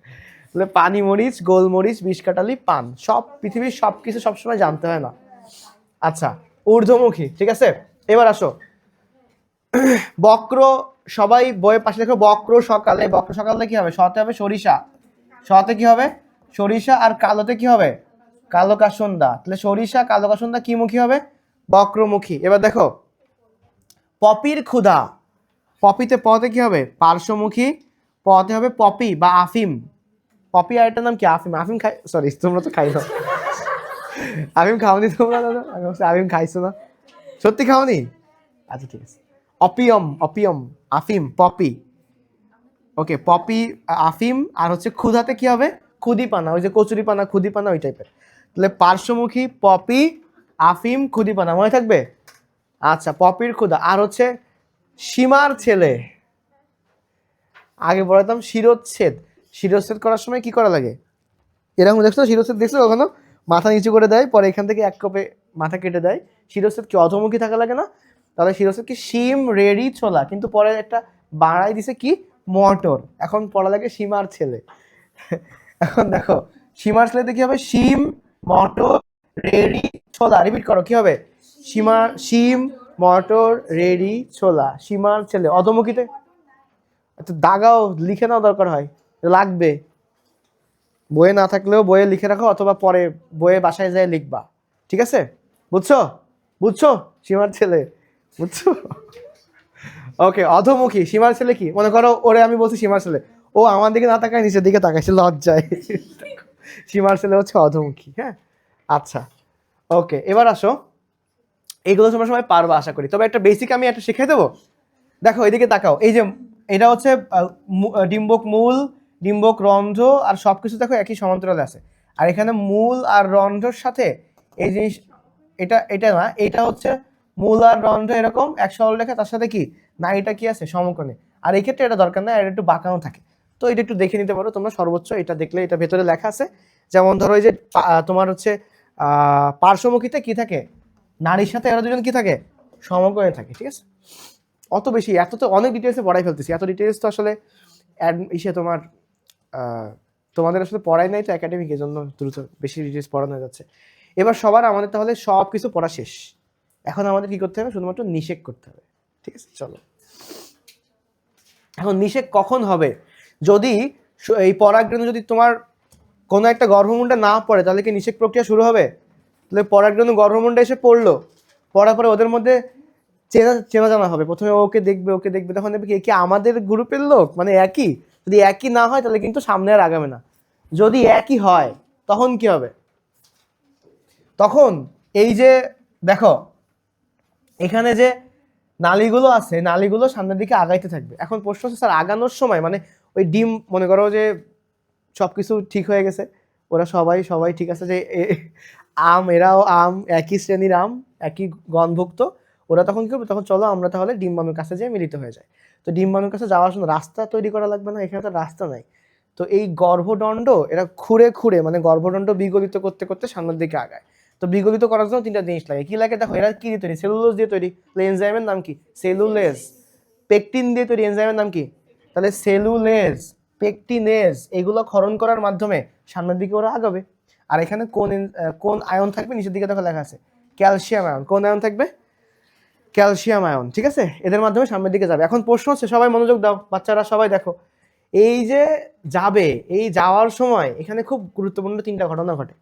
তাহলে পানি মরিচ, গোলমরিচ, বিষ কাটালি, পান, সব পৃথিবীর সবকিছু সবসময় জানতে হয় না। আচ্ছা, ঊর্ধ্বমুখী, ঠিক আছে। এবার আসো বক্র। সবাই বইয়ের পাশে দেখো, বক্র সকালে। বক্র সকালে কি হবে? সতে হবে সরিষা। সতে কি হবে? সরিষা। আর কালোতে কি হবে? কালো কাসুন্দা। তাহলে সরিষা, কালো কাসুন্দা কি মুখী হবে? বক্রমুখী। এবার দেখো পপির ক্ষুধা। পপিতে পতে কি হবে? পার্শ্বমুখী। পতে হবে পপি বা আফিম। পপি আর এটার নাম কি? আফিম। আফিম খাই, সরি তোমরা তো খাই না। আফিম খাওনি তোমরা? দাদা আমি বলছি আফিম খাইছো না, সত্যি খাওনি? আচ্ছা ঠিক আছে। অপিয়ম, অপিয়ম, আফিম, পপি। ওকে, পপি, আফিম। আর হচ্ছে ক্ষুধাতে কি হবে? খুদিপানা। ওই যে কচুরিপানা, খুদিপানা, ওই টাইপের। তাহলে পার্শ্বমুখী, পপি, আফিম, খুদিপানা, মনে থাকবে? আচ্ছা, পপির ক্ষুধা। আর হচ্ছে সীমার ছেলে। আগে বলতাম শিরোচ্ছেদ। শিরোচ্ছেদ করার সময় কি করা লাগে? এরকম দেখছো শিরোচ্ছেদ? দেখছো কখনো? মাথা নিচু করে দেয়, পরে এখান থেকে এক কোপে মাথা কেটে দেয়। শিরোচ্ছেদ কি অধমুখী থাকা লাগে না? তাহলে শিরোচ্ছেদ কি শিম, রেড়ি, ছোলা, কিন্তু পরে একটা বাড়াই দিছে কি? মটর। এখন পড়া লাগে সীমার ছেলে। এখন দেখো সীমার ছেলেতে কি হবে? শিম, মটর, রেড়ি, ছোলা। রিপিট করো, কি হবে? শিম, মটর, রেড়ি, ছোলা। সীমার ছেলে। অধমুখীতে একটু দাগাও, লিখে নাও, দরকার হয়, লাগবে। বইয়ে না থাকলেও বইয়ে লিখে রাখো, অথবা পরে বইয়ে বাসায় যায় লিখবা। ঠিক আছে? বুঝছো? বুঝছো? সীমার ছেলে বুঝছো? ওকে, অধমুখী। সীমার ছেলে কি? মনে করো ওরে আমি বলছি সীমার ছেলে, ও আমার দিকে না তাকায় নিচের দিকে তাকাইছে লজ্জায়। সীমার ছেলে হচ্ছে অধমুখী। হ্যাঁ, আচ্ছা ওকে। এবার আসো, এইগুলো তোমরা সবাই পারবা আশা করি। তবে একটা বেসিক আমি একটা শিখাই দেবো। দেখো এদিকে তাকাও, এই যে এটা হচ্ছে ডিম্বক মূল, ডিম্বক রন্ধ্র, আর সবকিছু দেখো একই সমান্তরালে আছে। আর এখানে মূল আর রন্ধ্রর সাথে এই জিনিস, এটা এটা না, এটা হচ্ছে মূল আর রন্ধ্র এরকম এক সরলরেখা, তার সাথে কি না, এটা কি আছে? সমকোণে। আর এই ক্ষেত্রে এটা দরকার না, এটা একটু বাঁকানো থাকে। তো এটা একটু দেখে নিতে পারো তোমরা সর্বোচ্চ। এটা দেখলে এটা ভেতরে লেখা আছে। যেমন ধরো এই যে তোমার হচ্ছে পার্শ্বমুখীতে কি থাকে? নারীর সাথে এরা দুজন কি থাকে? সমকোণে থাকে। ঠিক আছে? অত বেশি, এত তো অনেক ডিটেলসে পড়াই ফেলতেছি। এত ডিটেলস তো আসলে ইসে তোমার তোমাদের আসলে পড়াই নাই তো একাডেমিক, এই জন্য দ্রুত বেশি ডিটেলস পড়ানো হয়ে যাচ্ছে। এবার সবার আমাদের তাহলে সব কিছু পড়া শেষ। এখন আমাদের কি করতে হবে? শুধুমাত্র নিষেক করতে হবে। ঠিক আছে, চলো। এখন নিষেক কখন হবে? যদি এই পরাগরেণু যদি তোমার কোনো একটা গর্ভমুণ্ডে না পড়ে, তাহলে কি নিষেক প্রক্রিয়া শুরু হবে? তাহলে পরাগরেণু গর্ভমুণ্ডে এসে পড়লো, পড়ার পরে ওদের মধ্যে চেনা চেনা জানা হবে। প্রথমে ওকে দেখবে, ওকে দেখবে, তখন দেখবে কি আমাদের গ্রুপের লোক, মানে একই। যদি একই না হয় তাহলে কিন্তু সামনে আর আগাবে না। যদি একই হয় তখন কি হবে? তখন এই যে দেখো এখানে যে নালীগুলো আছে, নালীগুলো সামনের দিকে আগাইতে থাকবে। এখন প্রশ্ন হচ্ছে স্যার আগানোর সময় মানে ওই ডিম, মনে করো যে সবকিছু ঠিক হয়ে গেছে, ওরা সবাই সবাই ঠিক আছে, যে আম, এরাও আম, একই শ্রেণীর আম, একই গণভুক্ত। ওরা তখন কি করবে? তখন চলো আমরা তাহলে ডিম্বাণুর কাছে যেয়ে মিলিত হয়ে যায়। তো ডিম্বাণুর কাছে যাওয়ার জন্য রাস্তা তৈরি করা লাগবে না? এখানে তো রাস্তা নাই। তো এই গর্ভদণ্ড এরা খুঁড়ে খুঁড়ে, মানে গর্ভদণ্ড বিগলিত করতে করতে সামনের দিকে আগায়। তো বিগলিত করার জন্য তিনটা জিনিস লাগে। কি লাগে? দেখো এরা কি দিয়ে তৈরি? সেলুলোজ দিয়ে তৈরি। এনজাইমের নাম কি? সেলুলেজ। পেকটিন দিয়ে তৈরি। এনজাইমের নাম কি? তাহলে সেলুলেজ, পেকটিনেজ, এগুলো ক্ষরণ করার মাধ্যমে সামনের দিকে ওরা আগাবে। আর এখানে কোন আয়ন থাকবে? নিচের দিকে দেখো লেখা আছে ক্যালসিয়াম আয়ন। কোন আয়ন থাকবে? Calcium ion. ঠিক আছে, এদের মাধ্যমে সামনের দিকে যাবে। এখন প্রশ্ন হচ্ছে, সবাই মনোযোগ দাও, বাচ্চারা সবাই দেখো, এই যে যাবে, এই যাওয়ার সময় এখানে খুব গুরুত্বপূর্ণ তিনটা ঘটনা ঘটে।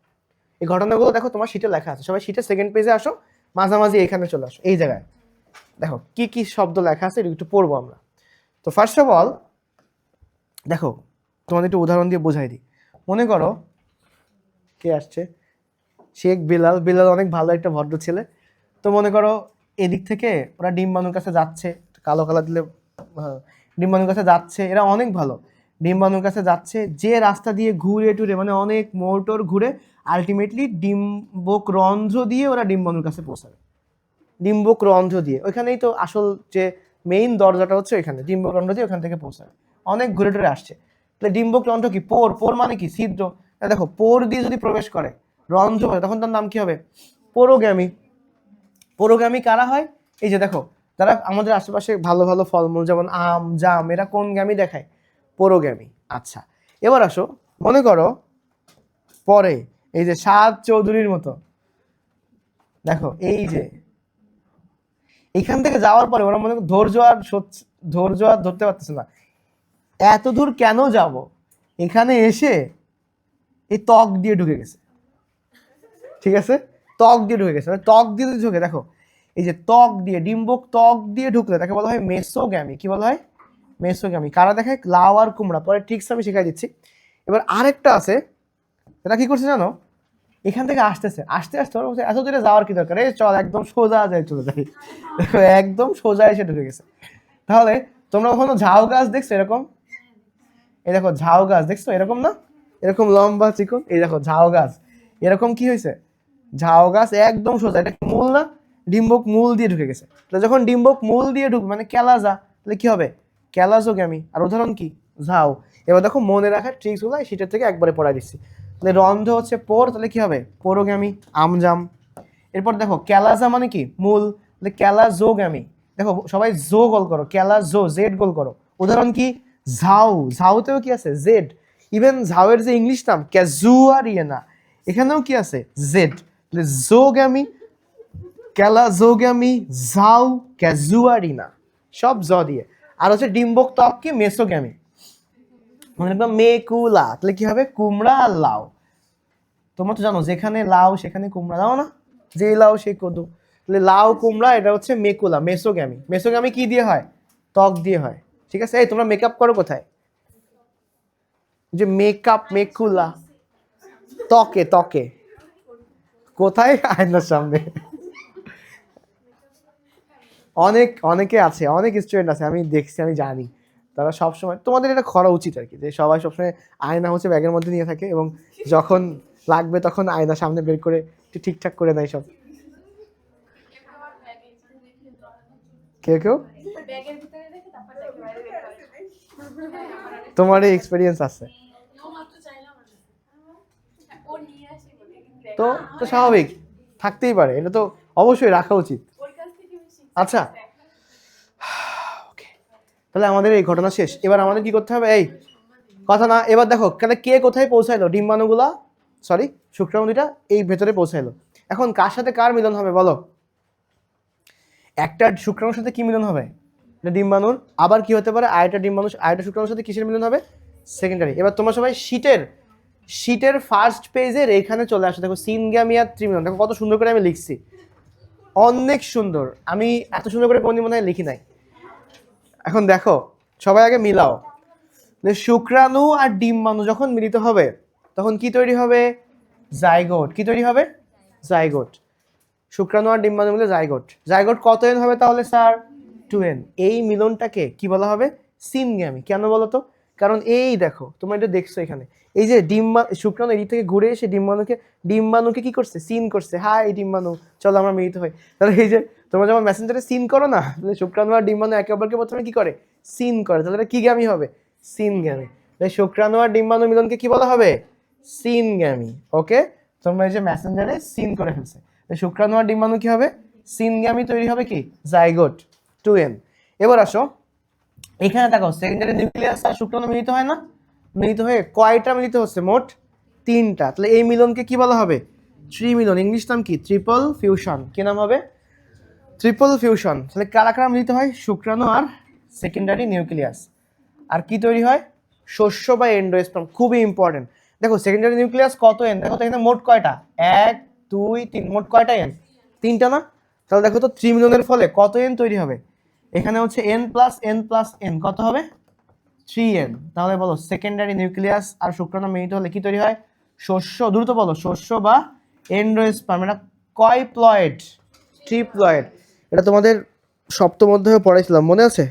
এই ঘটনাগুলো দেখো তোমার শিটে লেখা আছে। সবাই শিটের সেকেন্ড পেজে আসো, মাঝামাঝি এখানে চলে আসো। এই জায়গায় দেখো কি কি শব্দ লেখা আছে, একটু পড়বো আমরা। তো ফার্স্ট অফ অল দেখো, তোমাদের একটু উদাহরণ দিয়ে বোঝাই দিই। মনে করো কে আসছে? শেখ বিলাল। বিলাল অনেক ভালো একটা ভদ্র ছেলে। তো মনে করো এদিক থেকে ওরা ডিম্বাণুর কাছে যাচ্ছে, কালো কালার দিলে ডিম্বাণুর কাছে যাচ্ছে, এরা অনেক ভালো। ডিম্বাণুর কাছে যাচ্ছে, যে রাস্তা দিয়ে ঘুরে টুরে মানে অনেক মোটর ঘুরে আলটিমেটলি ডিম্বক রন্ধ্র দিয়ে ওরা ডিম্বাণুর কাছে পৌঁছাবে। ডিম্বক রন্ধ্র দিয়ে, ওইখানেই তো আসল যে মেইন দরজাটা হচ্ছে ওইখানে, ডিম্বক রন্ধ্র দিয়ে ওখান থেকে পৌঁছাবে, অনেক ঘুরে টুরে আসছে। তাহলে ডিম্বক রন্ধ্র কি? পোর। পোর মানে কি? ছিদ্র। দেখো পোর দিয়ে যদি প্রবেশ করে, রন্ধ্র হয়, তখন তার নাম কি হবে? পোরোগ্যামি। পোরোগ্যামি কারা হয়? এই যে দেখো, যারা আমাদের আশেপাশে ভালো ভালো ফলমূল যেমন আম, জাম, এরা কোন গ্যামি দেখায়? পোরোগ্যামি। আচ্ছা, এবার আসো, মনে করো পরে এই যে সাদ চৌধুরীর মতো, দেখো এই যে এখান থেকে যাওয়ার পরে ওরা মনে করো ধৈর্য আর ধরতে পারতেছে না, এত দূর কেন যাব, এখানে এসে এই ত্বক দিয়ে ঢুকে গেছে। ঠিক আছে, ত্বক দিয়ে ঢুকে গেছে। ত্বক দিয়ে ঢুকে, দেখো এই যে ত্বক দিয়ে, ডিম্বক ত্বক দিয়ে ঢুকলে তাকে বলা হয় মেসোগ্যামি। কি বলা হয়? মেসোগ্যামি। কারা দেখায়? লাউ আর কুমড়া। পরে ট্রিক্স আমি শিখাই দিচ্ছি। এবার আরেকটা আছে, এটা কি করছে জানো? এখান থেকে আসতেছে, আস্তে আস্তে ওরা বলছে এত দূরে যাওয়ার কি দরকার, এই চল একদম সোজা যাই, চলে যাই। দেখো একদম সোজা এসে ঢুকে গেছে। তাহলে তোমরা কখনো ঝাউ গাছ দেখছো এরকম? এই দেখো ঝাউ গাছ দেখছো এরকম না, এরকম লম্বা চিকন, এই দেখো ঝাউ গাছ এরকম কি হয়েছে, ঝাউ গাছ একদম সোজা, এটা মূল না, ডিম্বক মূল দিয়ে ঢুকে গেছে। তাহলে যখন ডিম্বক মূল দিয়ে ঢুকবে মানে ক্যালাজা, তাহলে কি হবে? ক্যালাজোগ্যামি। আর উদাহরণ কি? ঝাউ। এবার দেখো মনে রাখার ট্রিক্স গুলো সেটার থেকে একবারে পড়াই দিচ্ছি। তাহলে রন্ধ্র হচ্ছে পোর, তাহলে কি হবে? পোরোগ্যামি, আমজাম। এরপর দেখো ক্যালাজা মানে কি? মূল, তাহলে ক্যালাজোগ্যামি। দেখো সবাই জো গোল করো, ক্যালাজো, জেড গোল করো। উদাহরণ কি? ঝাউ। ঝাউতেও কি আছে? জেড। ইভেন ঝাউয়ের যে ইংলিশ নাম ক্যাজুয়ারিয়েনা, এখানেও কি আছে? জেড। তাহলে জোগ্যামি, ক্যালাজোগ্যামি, ঝাউ, ক্যাজুয়ারিনা, সব জ দিয়ে। আর হচ্ছে ডিম্বক ত্বক কি? মেসোগ্যামি। মানে একদম মেকুলা, তাহলে কি হবে? কুমড়া আর লাউ। তোমরা তো জানো যেখানে লাউ সেখানে কুমড়া, দাও না, যে লাউ সেই কদু। তাহলে লাউ কুমড়া এটা হচ্ছে মেকুলা, মেসোগ্যামি। মেসোগ্যামি কি দিয়ে হয়? ত্বক দিয়ে হয়। ঠিক আছে, এই তোমরা মেকআপ করো কোথায়? যে মেকআপ, মেকুলা, ত্বকে, ত্বকে কোথায়? আয়নার সামনে। অনেকে আছে, অনেক স্টুডেন্ট আছে, আমি দেখছি, আমি জানি, তারা সবসময়, তোমাদের এটা করা উচিত আর কি, যে সবাই সবসময় আয়না হচ্ছে ব্যাগের মধ্যে নিয়ে থাকে এবং যখন লাগবে তখন আয়না সামনে বের করে ঠিকঠাক করে নেয় সব। কেউ কেউ তোমার এই এক্সপিরিয়েন্স আছে তো? তো স্বাভাবিক, থাকতেই পারে, এটা তো অবশ্যই রাখা উচিত। আচ্ছা, তাহলে আমাদের এই ঘটনা শেষ। এবার আমাদের কি করতে হবে? এই কথা না, এবার দেখো তাহলে কে কোথায় পৌঁছাইলো? ডিম্বাণুগুলা, সরি শুক্রাণুটা এই ভেতরে পৌঁছাইলো। এখন কার সাথে কার মিলন হবে বলো? একটা শুক্রাণুর সাথে কি মিলন হবে? ডিম্বাণুর। আবার কি হতে পারে? আরেকটা শুক্রাণুর সাথে কিসের মিলন হবে? সেকেন্ডারি। এবার তোমরা সবাই শীটের ফার্স্ট পেজের এখানে চলে আসো, দেখো সিনগ্যামি আর ত্রিমিলন, দেখো কত সুন্দর করে আমি লিখছি, অনেক সুন্দর। আমি এত সুন্দর করে কোনদিন মনে হয় লিখি নাই। এখন দেখো সবাই আগে মিলাও, শুক্রাণু আর ডিম্বাণু যখন মিলিত হবে তখন কি তৈরি হবে? জাইগোট। কি তৈরি হবে? জাইগোট। শুক্রাণু আর ডিম্বাণু মিলে জাইগোট। জাইগোট কত এন হবে তাহলে স্যার? 2n। এই মিলনটাকে কি বলা হবে? সিনগ্যামি। কেন বলো তো? কারণ এই দেখো, তোমরা এটা দেখছো এখানে, এই যে শুক্রাণু এদিক থেকে ঘুরে এসে ডিম্বাণুকে কি করছে? সিন করছে, হাই ডিম্বাণু চলো আমরা মিলিত হই। তাহলে এই যে তোমরা যখন মেসেঞ্জারে সিন করো না, তাহলে শুক্রাণু আর ডিম্বাণু একে অপরকে প্রথমে কি করে? সিন করে। তাহলে এটা কি গ্যামি হবে? সিনগ্যামি। তাই শুক্রাণু আর ডিম্বাণু মিলনকে কি বলা হবে? সিনগ্যামি। ওকে, তোমরা এই যে মেসেঞ্জারে সিন করে ফেলছে, শুক্রাণু আর ডিম্বাণু কি হবে? সিনগ্যামি তৈরি হবে কি? Zygote, 2n। এবার আসো এখানে দেখো, সেকেন্ডারি নিউক্লিয়াস আর শুক্রাণু মিলিত হয় না? মিলিত হয়ে কয়টা মিলিত হচ্ছে? মোট 3টা। তাহলে এই মিলনকে কি বলা হবে? ত্রিমিলন। ইংলিশ নাম কি? Triple fusion. কি নাম হবে? Triple fusion. তাহলে কারা কারা মিলিত হয়? শুক্রাণু আর সেকেন্ডারি নিউক্লিয়াস। আর কি তৈরি হয়? শস্য বা এন্ডোস্পার্ম। খুবই ইম্পর্টেন্ট। দেখো সেকেন্ডারি নিউক্লিয়াস কত এন, দেখো তো এখানে মোট কয়টা? 1 2 3, মোট কয়টা এন? 3টা না? তাহলে দেখো তো ত্রিমিলনের ফলে কত এন তৈরি হবে? এখানে হচ্ছে n plus n plus n, কত হবে? 3n। তাহলে বলো সেকেন্ডারি নিউক্লিয়াস আর শুক্রাণু মিলিত হলে কি তৈরি হয়? শস্য। দ্রুত বলো, শস্য বা এন্ডোস্পার্ম। এটা কয় প্লয়েড? ট্রিপ্লয়েড। এটা তোমাদের সপ্তম অধ্যায়ে পড়াইছিলাম, মনে আছে?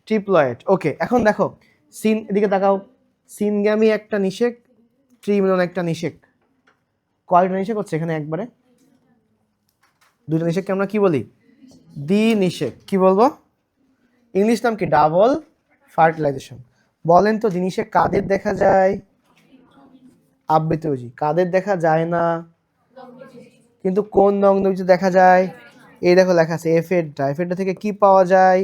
ট্রিপ্লয়েড। ওকে, এখন দেখো এদিকে তাকাও, সিনগ্যামি একটা নিষেক, ট্রিমিনন একটা নিষেক। কয়টা নিষেক হচ্ছে এখানে একবারে? দুইটা নিষেককে আমরা কি বলি? দ্বি নিষেক। কি বলবো? ইংলিশ নাম কি? Double fertilization. বলেন তো জিনিসে কাদের দেখা যায়? আবৃতবীজী। কাদের দেখা যায় না? কিন্তু কোন নগ্নবীজী দেখা যায়? এই দেখো লেখা আছে এফেড্রা। এফেড্রা থেকে কি পাওয়া যায়?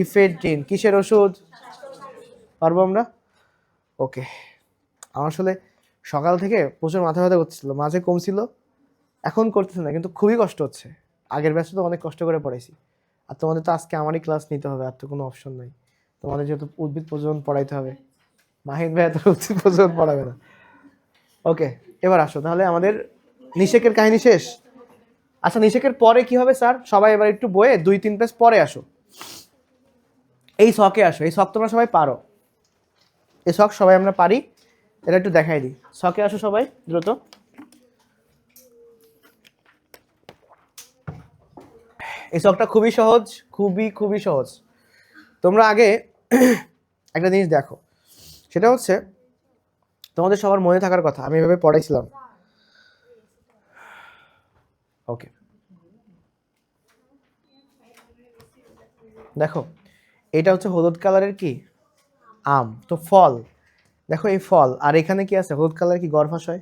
ইফেড্রিন। কিসের ওষুধ? পারবো আমরা? ওকে। আমার আসলে সকাল থেকে প্রচুর মাথা ব্যথা করছিল, মাঝে কমছিল, এখন করতেছে না, কিন্তু খুবই কষ্ট হচ্ছে। আগের ব্যাচে তো অনেক কষ্ট করে পড়াইছি, আর তোমাদের তো আজকে আমারই ক্লাস নিতে হবে, আর তো কোনো অপশন নাই। তোমাদের যেহেতু উদ্ভিদ প্রজনন পড়াইতে হবে, মাহিদ ভাই এত উদ্ভিদ প্রজনন পড়াবে না। ওকে, এবার আসো তাহলে, আমাদের নিষেকের কাহিনী শেষ। আচ্ছা, নিষেকের পরে কি হবে স্যার? সবাই এবার একটু বইয়ে 2-3 পেজ পরে আসো, এই শখে আসো। এই শখ তোমরা সবাই পারো, এই শখ সবাই আমরা পারি, এটা একটু দেখাই দিই। শখে আসো সবাই দ্রুত। এই শখটা খুবই সহজ, খুবই খুবই সহজ। তোমরা আগে একটা জিনিস দেখো, সেটা হচ্ছে তোমাদের সবার মনে থাকার কথা, আমি এভাবে পড়াইছিলাম। ওকে, দেখো এটা হচ্ছে হলুদ কালারের কি আম, তো ফল। দেখো এই ফল, আর এখানে কি আছে? হলুদ কালার কি গর্ভাশয়,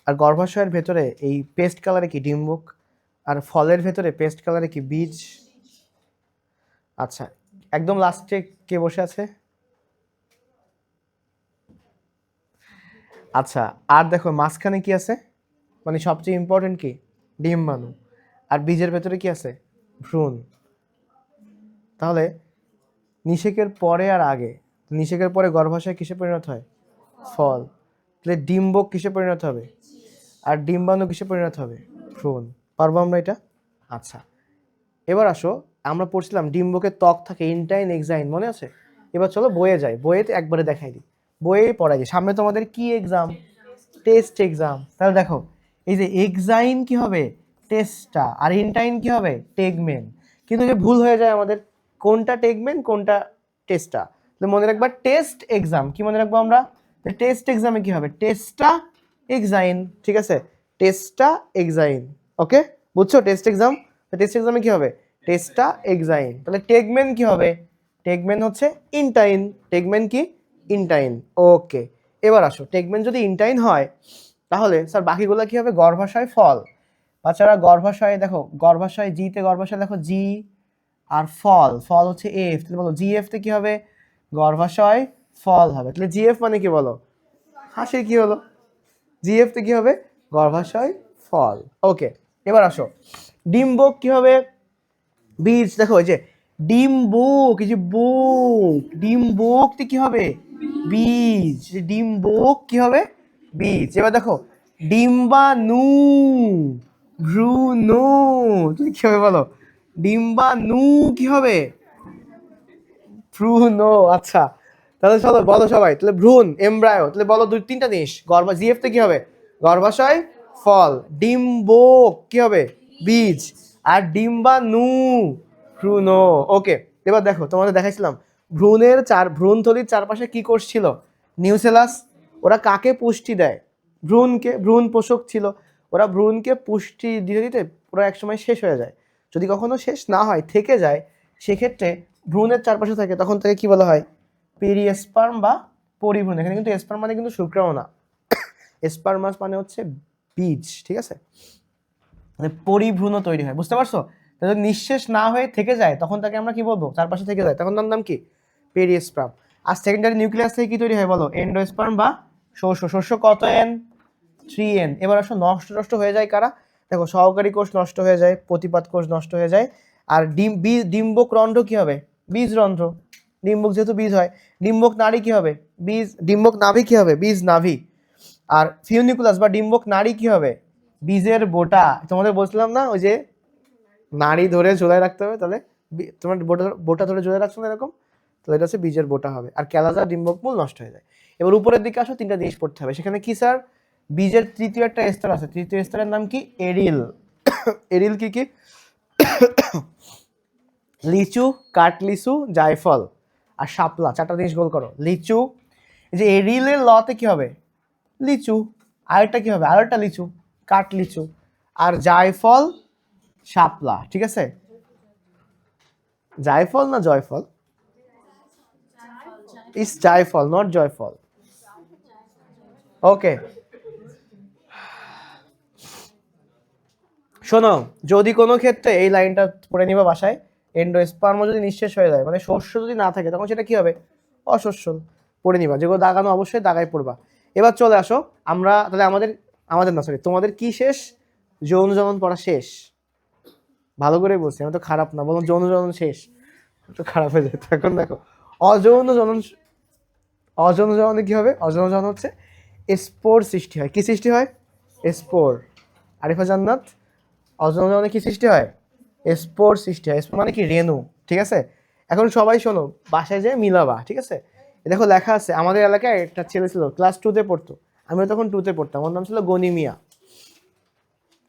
আর গর্ভাশয়ের ভেতরে এই পেস্ট কালারে কি ডিম্বক, আর ফলের ভেতরে পেস্ট কালারে কি বীজ। আচ্ছা, একদম লাস্টে কে বসে আছে? আচ্ছা, আর দেখো মাঝখানে কি আছে, মানে সবচেয়ে ইম্পর্টেন্ট কি? ডিম্বাণু। আর বীজের ভেতরে কি আছে? ভ্রূণ। তাহলে নিষেকের পরে আর আগে, নিষেকের পরে গর্ভাশয় কিসে পরিণত হয়? ফল। তাহলে ডিম্বক কিসে পরিণত হবে? আর ডিম্বাণু কিসে পরিণত হবে? ভ্রূণ। পারবো আমরা এটা? আচ্ছা, এবার আসো, আমরা পড়ছিলাম ডিম্বকের ত্বক থাকে ইনটাইন এক্সাইন, মনে আছে? এবার চলো বইয়ে যাই, বইয়েতে একবারে দেখাই দিই, বইয়ে পড়াই দিই। সামনে তোমাদের কি এক্সাম? Test exam. তাহলে দেখো, এই যে এক্সাইন কি হবে? টেস্টা। আর ইনটাইন কি হবে? টেগমেন। কিন্তু যে ভুল হয়ে যায় আমাদের, কোনটা টেগমেন কোনটা টেস্টা। তাহলে মনে রাখবা টেস্ট এক্সাম। কি মনে রাখবো আমরা? টেস্ট এক্সামে কি হবে? টেস্টা এক্সাইন। ঠিক আছে, টেস্টা এক্সাইন। ওকে, বুঝছো? টেস্ট এক্সাম, টেস্ট এক্সামে কি হবে? টেস্টা এক্সাইন। তাহলে টেগমেন কি হবে? টেগমেন হচ্ছে ইনটাইন। টেগমেন কি? ইনটাইন। ওকে, এবার আসো, টেগমেন যদি ইনটাইন হয় তাহলে স্যার বাকিগুলো কি হবে? গর্ভাশয় ফল। বাচ্চারা গর্ভাশয় দেখো, গর্ভাশয় জিতে গর্ভাশয় দেখো জি, আর ফল, ফল হচ্ছে এফ। তাহলে বলো জিএফ তে কি হবে? গর্ভাশয় ফল হবে। তাহলে জিএফ মানে কি বলো? হাসি কি হলো? জিএফ তে কি হবে? গর্ভাশয় ফল। ওকে, এবার আসো, ডিম্বক কি হবে? বীজ। দেখো এই যে ডিম্বক, এই যে বোক, ডিম্বক তে কি হবে? বীজ। ডিম্বক কি হবে? বীজ। এবার দেখো ডিম্বাণু, ভ্রূণ, তুমি কি হবে বলো? ডিম্বাণু কি হবে? ভ্রূণ। আচ্ছা, তাহলে চলো বলো সবাই, তাহলে ভ্রূণ এমব্রায়ো। তাহলে বলো 2-3টা জিনিস। জিএফ তে কি হবে? গর্ভাশয় ফল, ডিম্বক কি হবে? বীজ, আর ডিম্বাণু ভ্রূণ। ওকে, এবার দেখো তোমাদের দেখাইছিলাম ভ্রূণথলির চারপাশে কি কোষ ছিল? নিউসেলাস। ওরা কাকে পুষ্টি দেয়? ভ্রূণকে। ভ্রূণ পোষক ছিল, ওরা ভ্রূণকে পুষ্টি দিতে দিতে ওরা একসময় শেষ হয়ে যায়। যদি কখনো শেষ না হয়, থেকে যায়, সেক্ষেত্রে ভ্রূণের চারপাশে থাকে, তখন তাকে কি বলা হয়? পেরিস্পার্ম বা পরিভ্রূণ। এখানে কিন্তু স্পার্ম মানে কিন্তু শুক্রাণু না, স্পার্মাস মানে হচ্ছে বীজ। ঠিক আছে, মানে পরিভ্রূণ তৈরি হয়, বুঝতে পারছো? যদি নিঃশেষ না হয়ে থেকে যায়, তখন তাকে আমরা কি বলবো? চারপাশে থেকে যায়, তখন তার নাম কি? পেরিস্পার্ম। আর সেকেন্ডারি নিউক্লিয়াস থেকে কি তৈরি হয় বলো? এন্ডোস্পার্ম বা শস্য। শস্য কত এন? 3N। এবার আসো, নষ্ট হয়ে যায় কারা? দেখো সহকারী কোষ নষ্ট হয়ে যায়, প্রতিপাদ কোষ নষ্ট হয়ে যায়, আর ডিম্বক রন্ধ্র কি হবে? বীজ রন্ধ্র। ডিম্বক যেহেতু বীজ হয়, ডিম্বক নাড়ি কি হবে? বীজ। ডিম্বক নাভি কি হবে? বীজ নাভি। আর ফিউনিকুলাস বা ডিম্বক নাড়ি কি হবে? বীজের বোটা। তোমাদের বলছিলাম না ওই যে নাড়ি ধরে ঝোলায় রাখতে হবে, তাহলে তোমার বোটা ধরে ঝোলায় রাখছো না এরকম, তাহলে এটা হচ্ছে বীজের বোটা হবে। আর ক্যালাজা ডিম্বক মূল নষ্ট হয়ে যায়। এবার উপরের দিকে আসো, 3টা জিনিস পড়তে হবে সেখানে। কি স্যার? বীজের তৃতীয় একটা স্তর আছে, তৃতীয় স্তরের নাম কি? এরিল। এরিল কি কি? লিচু, কাঠলিচু, জায়ফল। আর শাপলা, চারটা জিনিস গোল করো। লিচু, এই যে এরিলের লতে কি হবে? লিচু। আরেকটা কি হবে? আরেকটা লিচু, কাঠ লিচু। আর জায়ফল, শাপলা। ঠিক আছে, জায়ফল না জয়ফল? ইস জায়ফল, নট জয়ফল। ওকে, শোনো, যদি কোনো ক্ষেত্রে এই লাইনটা পড়ে নিবা বাসায়, এন্ডোস্পার্ম যদি নিঃশেষ হয়ে যায়, মানে শস্য যদি না থাকে, তখন সেটা কি হবে? অশস্য। পড়ে নিবা, যেগুলো দাগানো অবশ্যই দাগায় পড়বা। এবার চলে আসো, আমরা তাহলে আমাদের আমাদের না সরি তোমাদের কি শেষ? যৌন জনন পড়া শেষ। ভালো করে বলছি, আমি তো খারাপ না, বললাম যৌন জনন শেষ, তো খারাপ হয়ে যায়। এখন দেখো অযৌন জনন, অযৌন জননে কি হবে? অযৌন জনন হচ্ছে স্পোর সৃষ্টি হয়। কি সৃষ্টি হয়? স্পোর। আরিফা জান্নাত, অযৌন জননে কি সৃষ্টি হয়? স্পোর সৃষ্টি হয়। স্পোর মানে কি? রেণু। ঠিক আছে, এখন সবাই শোনো, বাসায় যে মিলাবা। ঠিক আছে, দেখো লেখা আছে, আমাদের এলাকায় একটা ছেলে ছিল, ক্লাস 2-তে পড়তো, আমিও তখন 2-তে পড়তাম, ওর নাম ছিল গনি মিয়া।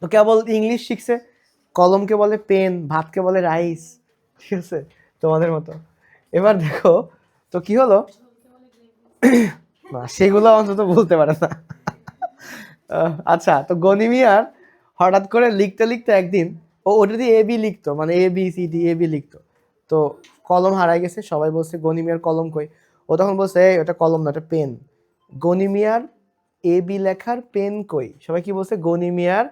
তো কেবল ইংলিশ শিখছে, কলমকে বলে পেন, ভাতকে বলে রাইস। ঠিক আছে, তোমাদের মতো। এবার দেখো তো কি হলো, না সেগুলো অন্তত বলতে পারে না। আচ্ছা, তো গনি মিয়ার হঠাৎ করে লিখতে লিখতে একদিন, ওটা দিয়ে এ বি লিখতো, মানে A B C D A B লিখতো। তো কলম হারাই গেছে, সবাই বলছে গনি মিয়ার কলম কই। ও তখন বলছে এই ওটা কলম না, ওটা পেন। গনি মিয়ার এ বি লেখার পেন কই? সবাই কি বলছে? গনি মিয়ার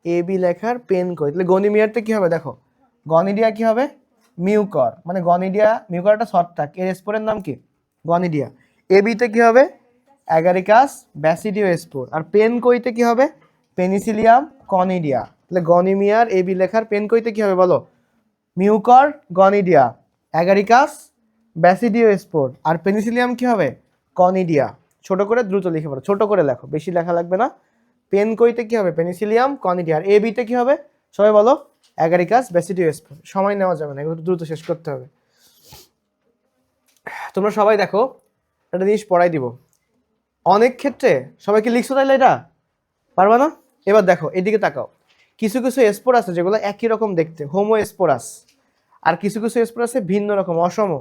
এ বি লেখার পেন কই। তাহলে গনি মিয়ারটা কি হবে? দেখো, গনিডিয়া কি হবে? মিউকর, মানে গনিডিয়া মিউকর একটা ছত্রাক, এর স্পোরের নাম কি? গনিডিয়া। এ বিতে কি হবে? Agaricus basidiospore. আর পেন কইতে কি হবে? Penicillium conidia. তাহলে গনিমিয়ার এ বি লেখার পেন কইতে কি হবে বলো? Mucor, gonidia, Agaricus basidiospore. আর পেনিসিলিয়াম কি হবে? কনিডিয়া। ছোট করে দ্রুত লিখে পড়ো, ছোট করে লেখো, বেশি লেখা লাগবে না। পেন কইতে কি হবে? Penicillium conidia. আর এ বিতে কি হবে? সবাই বলো, অ্যাগারিকাস ব্যাসিডিওস্পোর। সময় নেওয়া যাবে না, এগুলো দ্রুত শেষ করতে হবে। তোমরা সবাই দেখো, একটা জিনিস পড়াই দিব। অনেক ক্ষেত্রে সবাইকে লিখছো, তাইলে এটা পারবা না? এবার দেখো এদিকে তাকাও, কিছু কিছু স্পোর আছে যেগুলো একই রকম দেখতে, হোমো স্পোরাস। আর কিছু কিছু স্পোর আছে ভিন্ন রকম, অসম,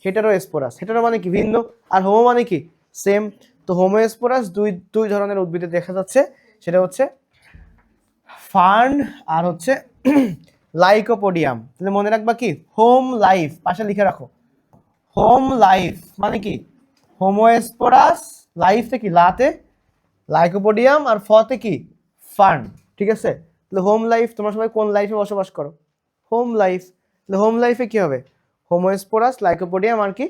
হেটারো স্পোরাস। হেটারো মানে কি? ভিন্ন। আর হোমো মানে কি? সেম। তো হোমো স্পোরাস দুই দুই ধরনের উদ্ভিদে দেখা যাচ্ছে, সেটা হচ্ছে ফার্ন আর হচ্ছে লাইকোপোডিয়াম। তাহলে মনে রাখবা কি? হোম লাইফ, পাশে লিখে রাখো। হোম লাইফ মানে কি? হোমোস্পোরাস, লাইফে কি? লাতে লাইকোপোডিয়াম, আর ফতে কি? ফার্ন। ঠিক আছে, তাহলে হোম লাইফ, তোমরা সবাই কোন লাইফে বসবাস করো? Home life. তাহলে হোম লাইফে কি হবে? হোমোস্পোরাস, লাইকোপোডিয়াম আর কি?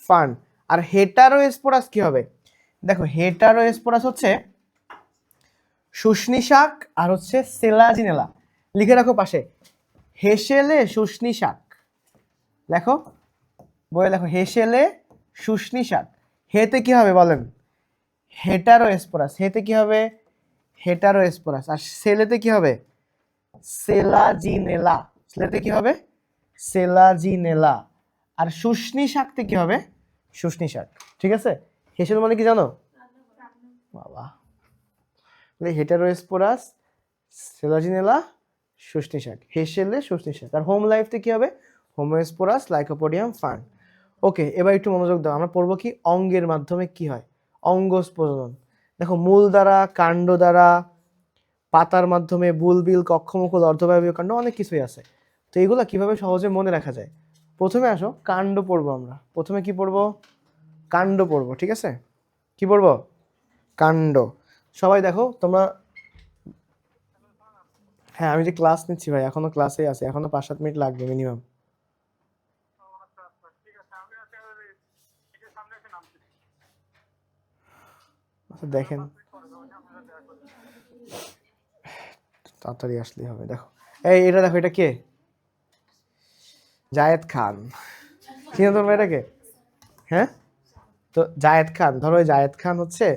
ফার্ন। আর হেটারোস্পোরাস কি হবে? দেখো হেটারোস্পোরাস হচ্ছে শুষ্নি শাক আর হচ্ছে সেলাজিনেলা। লিখে রাখো পাশে, হেসেলে শুষ্নি শাক। লেখো, বলে লেখো, হেসেলে শুষ্নি শাক। হেতে কি হবে বলেন? হেটারোস্পোরাস। হেতে কি হবে? হেটারোস্পোরাস। আর সেলেতে কি হবে? সেলাজিনেলা। সেলেতে কি হবে? সেলাজিনেলা। আর শুষ্নি শাকতে কি হবে? শুষ্নি শাক। ঠিক আছে, হেসেল মানে কি জানো? বাবা, হেটারোস্পোরাস, সেলাজিনেলা, শুষ্নি শাক। হেসেলে শুষ্নি শাক। আর হোম লাইফতে কি হবে? Homosporous, lycopodium, fern. ওকে, এবার একটু মনোযোগ দাও, আমরা পড়বো কি অঙ্গের মাধ্যমে কি হয়, অঙ্গজ প্রজনন। দেখো, মূল দ্বারা, কাণ্ড দ্বারা, পাতার মাধ্যমে, বুলবিল, কক্ষমুকুল, অর্ধবায়বীয় কাণ্ড, অনেক কিছুই আছে। তো এগুলো কিভাবে সহজে মনে রাখা যায়? প্রথমে আসো কাণ্ড পড়বো আমরা। প্রথমে কি পড়বো? কাণ্ড পড়বো। ঠিক আছে, কি পড়বো? কাণ্ড। সবাই দেখো তোমরা, হ্যাঁ আমি যে ক্লাস নিচ্ছি ভাই, এখনো ক্লাসেই আছে, এখনো 5-7 মিনিট লাগবে মিনিমাম। আচ্ছা দেখেন, তাড়াতাড়ি আসলেই হবে। দেখো, এই এটা দেখো, এটা কে? জায়েদ খান। চিনো তোমরা এটাকে? হ্যাঁ, তো জায়েদ খান, ধরো এই জায়েদ খান হচ্ছে,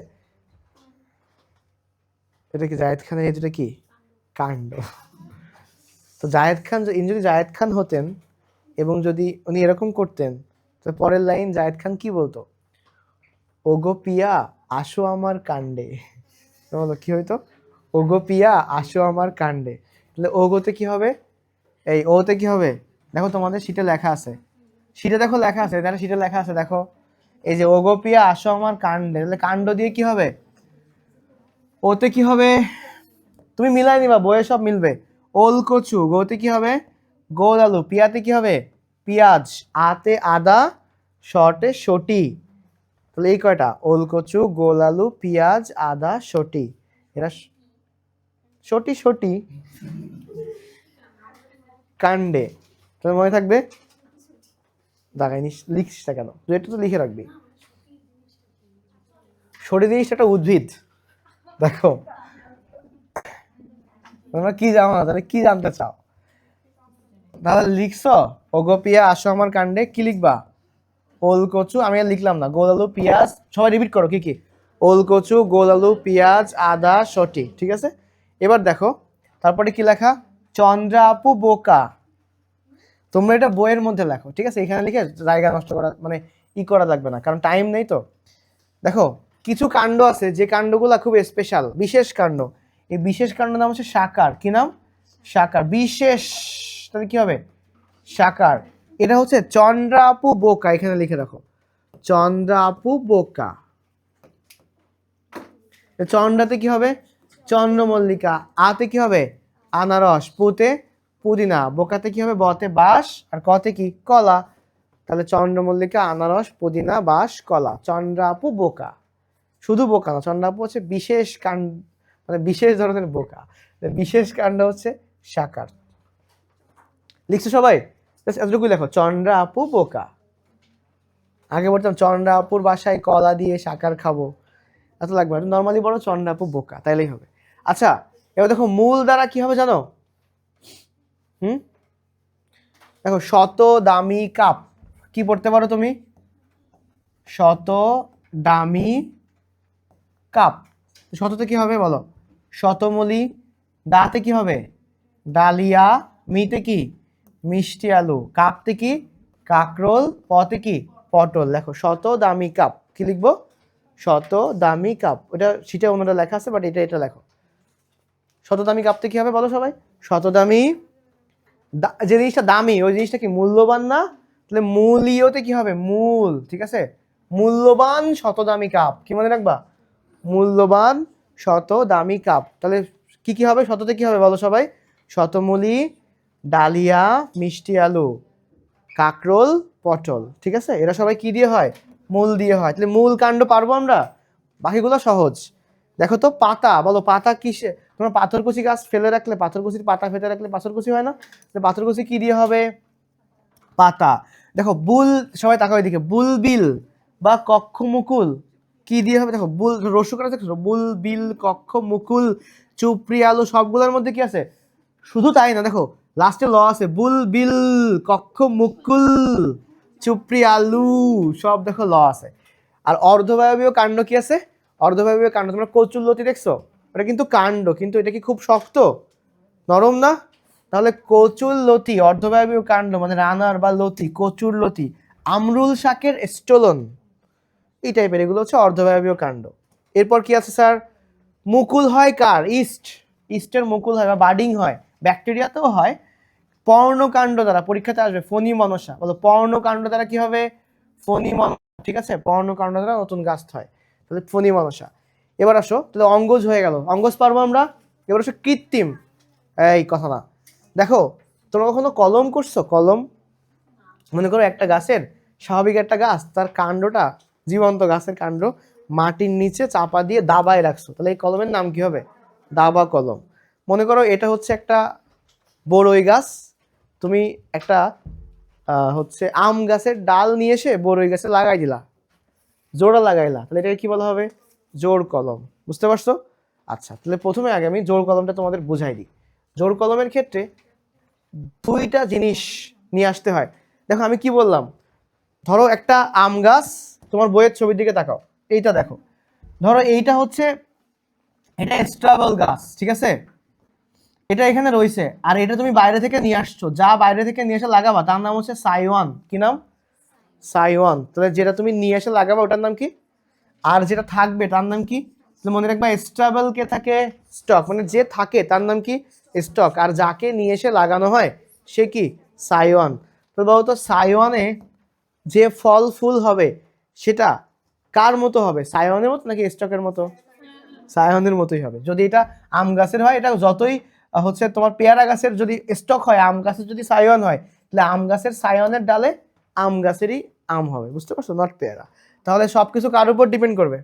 এটা কি জায়েদ খানের এই দুটো কি? কাণ্ড। তো জায়েদ খান, ইনি যদি জায়েদ খান হতেন এবং যদি উনি এরকম করতেন, তো পরের লাইন জায়েদ খান কি বলতো? ওগো পিয়া আসো আমার কাণ্ডে। তো বলো কি হইতো? ওগো পিয়া আসো আমার কাণ্ডে। তাহলে ওগোতে কি হবে? এই ওতে কি হবে? দেখো তোমাদের শীটে লেখা আছে, সেটা দেখো লেখা আছে, তাহলে সেটা লেখা আছে দেখো, এই যে ওগো পিয়া আসো আমার কাণ্ডে, তাহলে কাণ্ড দিয়ে কি হবে, ওতে কি হবে, তুমি মিলাই নিবা, বইয়ে সব মিলবে। ওল কচু, গোতে কি হবে গোল আলু, পিয়াতে কি হবে পেঁয়াজ, আতে আদা, শটে শটি, তাহলে এই কয়টা ওল কচু, গোল আলু, পেঁয়াজ, আদা, শটি, এরা শটি শটি কাণ্ডে, তোমার মনে থাকবে, দাগাই লিখিস না কেন, তুই একটু তো লিখে রাখবি। শটি জিনিসটা একটা উদ্ভিদ, দেখো তোমরা কি জানো না, তাহলে কি জানতে চাও, তাহলে লিখছো ওগো পিয়া আসো আমার কাণ্ডে, কি লিখবা ওল কচু, আমি আর লিখলাম না, গোল আলু পেঁয়াজ, সবাই রিপিট করো কি কি, ওল কচু, গোল আলু, পেঁয়াজ, আদা, শটি, ঠিক আছে। এবার দেখো তারপরে কি লেখা, চন্দ্রা আপু বোকা, তোমরা এটা বইয়ের মধ্যে লেখো, ঠিক আছে, এখানে লিখে জায়গা নষ্ট করা মানে করা লাগবে না, কারণ টাইম নেই তো। দেখো কিছু কাণ্ড আছে যে কাণ্ডগুলো খুব স্পেশাল, বিশেষ কাণ্ড, এই বিশেষ কাণ্ড নাম হচ্ছে সাকার, কি নাম, সাকার, বিশেষ, তাহলে কি হবে সাকার। এটা হচ্ছে চন্দ্রা আপু বোকা, এখানে লিখে রাখো চন্দ্রা আপু বোকা। চন্দ্রাতে কি হবে চন্দ্রমল্লিকা, আতে কি হবে আনারস, পুতে পুদিনা, বোকাতে কি হবে বতে বাঁশ, আর কতে কি কলা, তাহলে চন্দ্রমল্লিকা, আনারস, পুদিনা, বাঁশ, কলা, চন্দ্রা আপু বোকা। শুধু বোকা না, চন্দ্রা আপু হচ্ছে বিশেষ কাণ্ড, মানে বিশেষ ধরনের বোকা, বিশেষ কাণ্ড হচ্ছে সাকার। লিখছো সবাই, এতটুকুই লেখো চন্দ্রা আপু বোকা। আগে বলতাম চন্দ্রা আপুর বাসায় কলা দিয়ে সাকার খাবো, এত লাগবে না, নর্মালি বড় চন্দ্রা আপু বোকা, তাইলেই হবে। আচ্ছা এবার দেখো মূল দ্বারা কি হবে জানো, দেখো শত দামি কাপ, কি পড়তে পারো তুমি, শত দামি কাপ, শততে কি হবে বলো শতমূলি, দাতে কি হবে ডালিয়া, মিতে কি মিষ্টি আলু, কাপতে কি কাকরোল, পতে কি পটল, দেখো শত দামি কাপ, কি লিখবো শত দামি কাপ, ওটা সেটা অন্যটা লেখা আছে বাট এটা লেখো, শত দামি কাপতে কি হবে বলো সবাই, শত দামি, যে জিনিসটা দামি ওই জিনিসটা কি মূল্যবান না, তাহলে মূল্যতে কি হবে মূল, ঠিক আছে, মূল্যবান শত দামি কাপ, কি মনে রাখবা মূল্যবান শত দামি কাপ, তাহলে কি কি হবে শততে কি হবে বলো সবাই, শতমূলি, ডালিয়া, মিষ্টি আলু, কাকরোল, পটল, ঠিক আছে, এরা সবাই কি দিয়ে হয় মূল দিয়ে হয়, তাহলে মূল কাণ্ড পারবো আমরা, বাকিগুলো সহজ। দেখো তো পাতা, বলো পাতা কিসে, তোমরা পাথরকুচি গাছ ফেলে রাখলে, পাথরকুচির পাতা ফেলে রাখলে পাথরকুচি হয় না, পাথরকুচি কি দিয়ে হবে পাতা। দেখো বুল, সবাই তাকাও এদিকে, বুলবিল বা কক্ষ মুকুল কি দিয়ে হবে, দেখো বুল রস্য করে দেখছো, বুল বিল কক্ষ মুকুল চুপড়ি আলু, সবগুলোর মধ্যে কি আছে, শুধু তাই না দেখো লাস্টে ল আছে, বুল বিল কক্ষ মুকুল চুপড়ি আলু, সব দেখো ল আছে। আর অর্ধবায়বীয় কাণ্ড কি আছে, অর্ধবায়বীয় কাণ্ড তোমরা কচুরলতি দেখছো, ওটা কিন্তু কাণ্ড, কিন্তু এটা কি খুব শক্ত নরম না, তাহলে কচুর লতি অর্ধবায়বীয় কাণ্ড, মানে রানার বা লতি, কচুর লতি, আমরুল শাকের স্টোলন, এই টাইপের এগুলো হচ্ছে অর্ধবায়বীয় কাণ্ড। এরপর কি আছে স্যার, মুকুল হয় কার, ইস্টের মুকুল হয় বা বাডিং হয়, ব্যাকটেরিয়াতেও হয়, পর্ণকাণ্ড দ্বারা, পরীক্ষাতে আসবে ফণি মনসা, বলো পর্ণকাণ্ড দ্বারা কি হবে ফণি মনসা, ঠিক আছে, পর্ণকাণ্ড দ্বারা নতুন গাছ হয়, তাহলে ফণি মনসা। এবার আসো, তাহলে অঙ্গজ হয়ে গেল, অঙ্গজ পারবো আমরা। এবার আসো কৃত্রিম, এই কথা না, দেখো তোমরা কখনো কলম করছো, কলম, মনে করো একটা গাছের, স্বাভাবিক একটা গাছ তার কাণ্ডটা, জীবন্ত গাছের কাণ্ড মাটির নিচে চাপা দিয়ে দাবায় রাখছো, তাহলে এই কলমের নাম কি হবে দাবা কলম। মনে করো এটা হচ্ছে একটা বড়ই গাছ, তুমি একটা হচ্ছে আম গাছের ডাল নিয়ে এসে বড়ই গাছে লাগাই দিলা, জোড়া লাগাইলা, তাহলে এটাকে কি বলা হবে জোড় কলম, বুঝতে পারছো। আচ্ছা তাহলে প্রথমে আগে আমি জোড় কলমটা তোমাদের বুঝাই দিই। জোড় কলমের ক্ষেত্রে দুইটা জিনিস নিয়ে আসতে হয়। দেখো আমি কি বললাম, ধরো একটা আম গাছ, তোমার বইয়ের ছবির দিকে তাকাও, এইটা দেখো, ধরো এইটা হচ্ছে, এটা স্ট্রাগল গাছ, ঠিক আছে, এটা এখানে রয়েছে, আর এটা তুমি বাইরে থেকে নিয়ে আসছো, যা বাইরে থেকে নিয়ে এসে লাগাবা তার নাম হচ্ছে সাইওয়ান, কি নাম সাইওয়ান, তাহলে যেটা তুমি নিয়ে এসে লাগাবা ওটার নাম কি, আর যেটা থাকবে তার নাম কি, মনে রাখবা স্টেবল কে থাকে স্টক, মানে যে থাকে তার নাম কি স্টক, আর যাকে নিয়ে এসে লাগানো হয় সে কি সাইওয়ান। তো বলতো সাইওয়ানে যে ফল ফুল হবে সেটা কার মতো হবে, সায়নের মতো নাকি স্টকের মতো? সায়নের মতোই হবে। যদি এটা আম গাছের হয়, এটা যতই হচ্ছে তোমার পেয়ারা গাছের যদি স্টক হয়, আম গাছের যদি সায়ন হয়, তাহলে আম গাছের সায়নের ডালে আম গাছেরই আম হবে, বুঝতে পারছো, নট পেয়ারা। তাহলে সবকিছু কার উপর ডিপেন্ড করবে?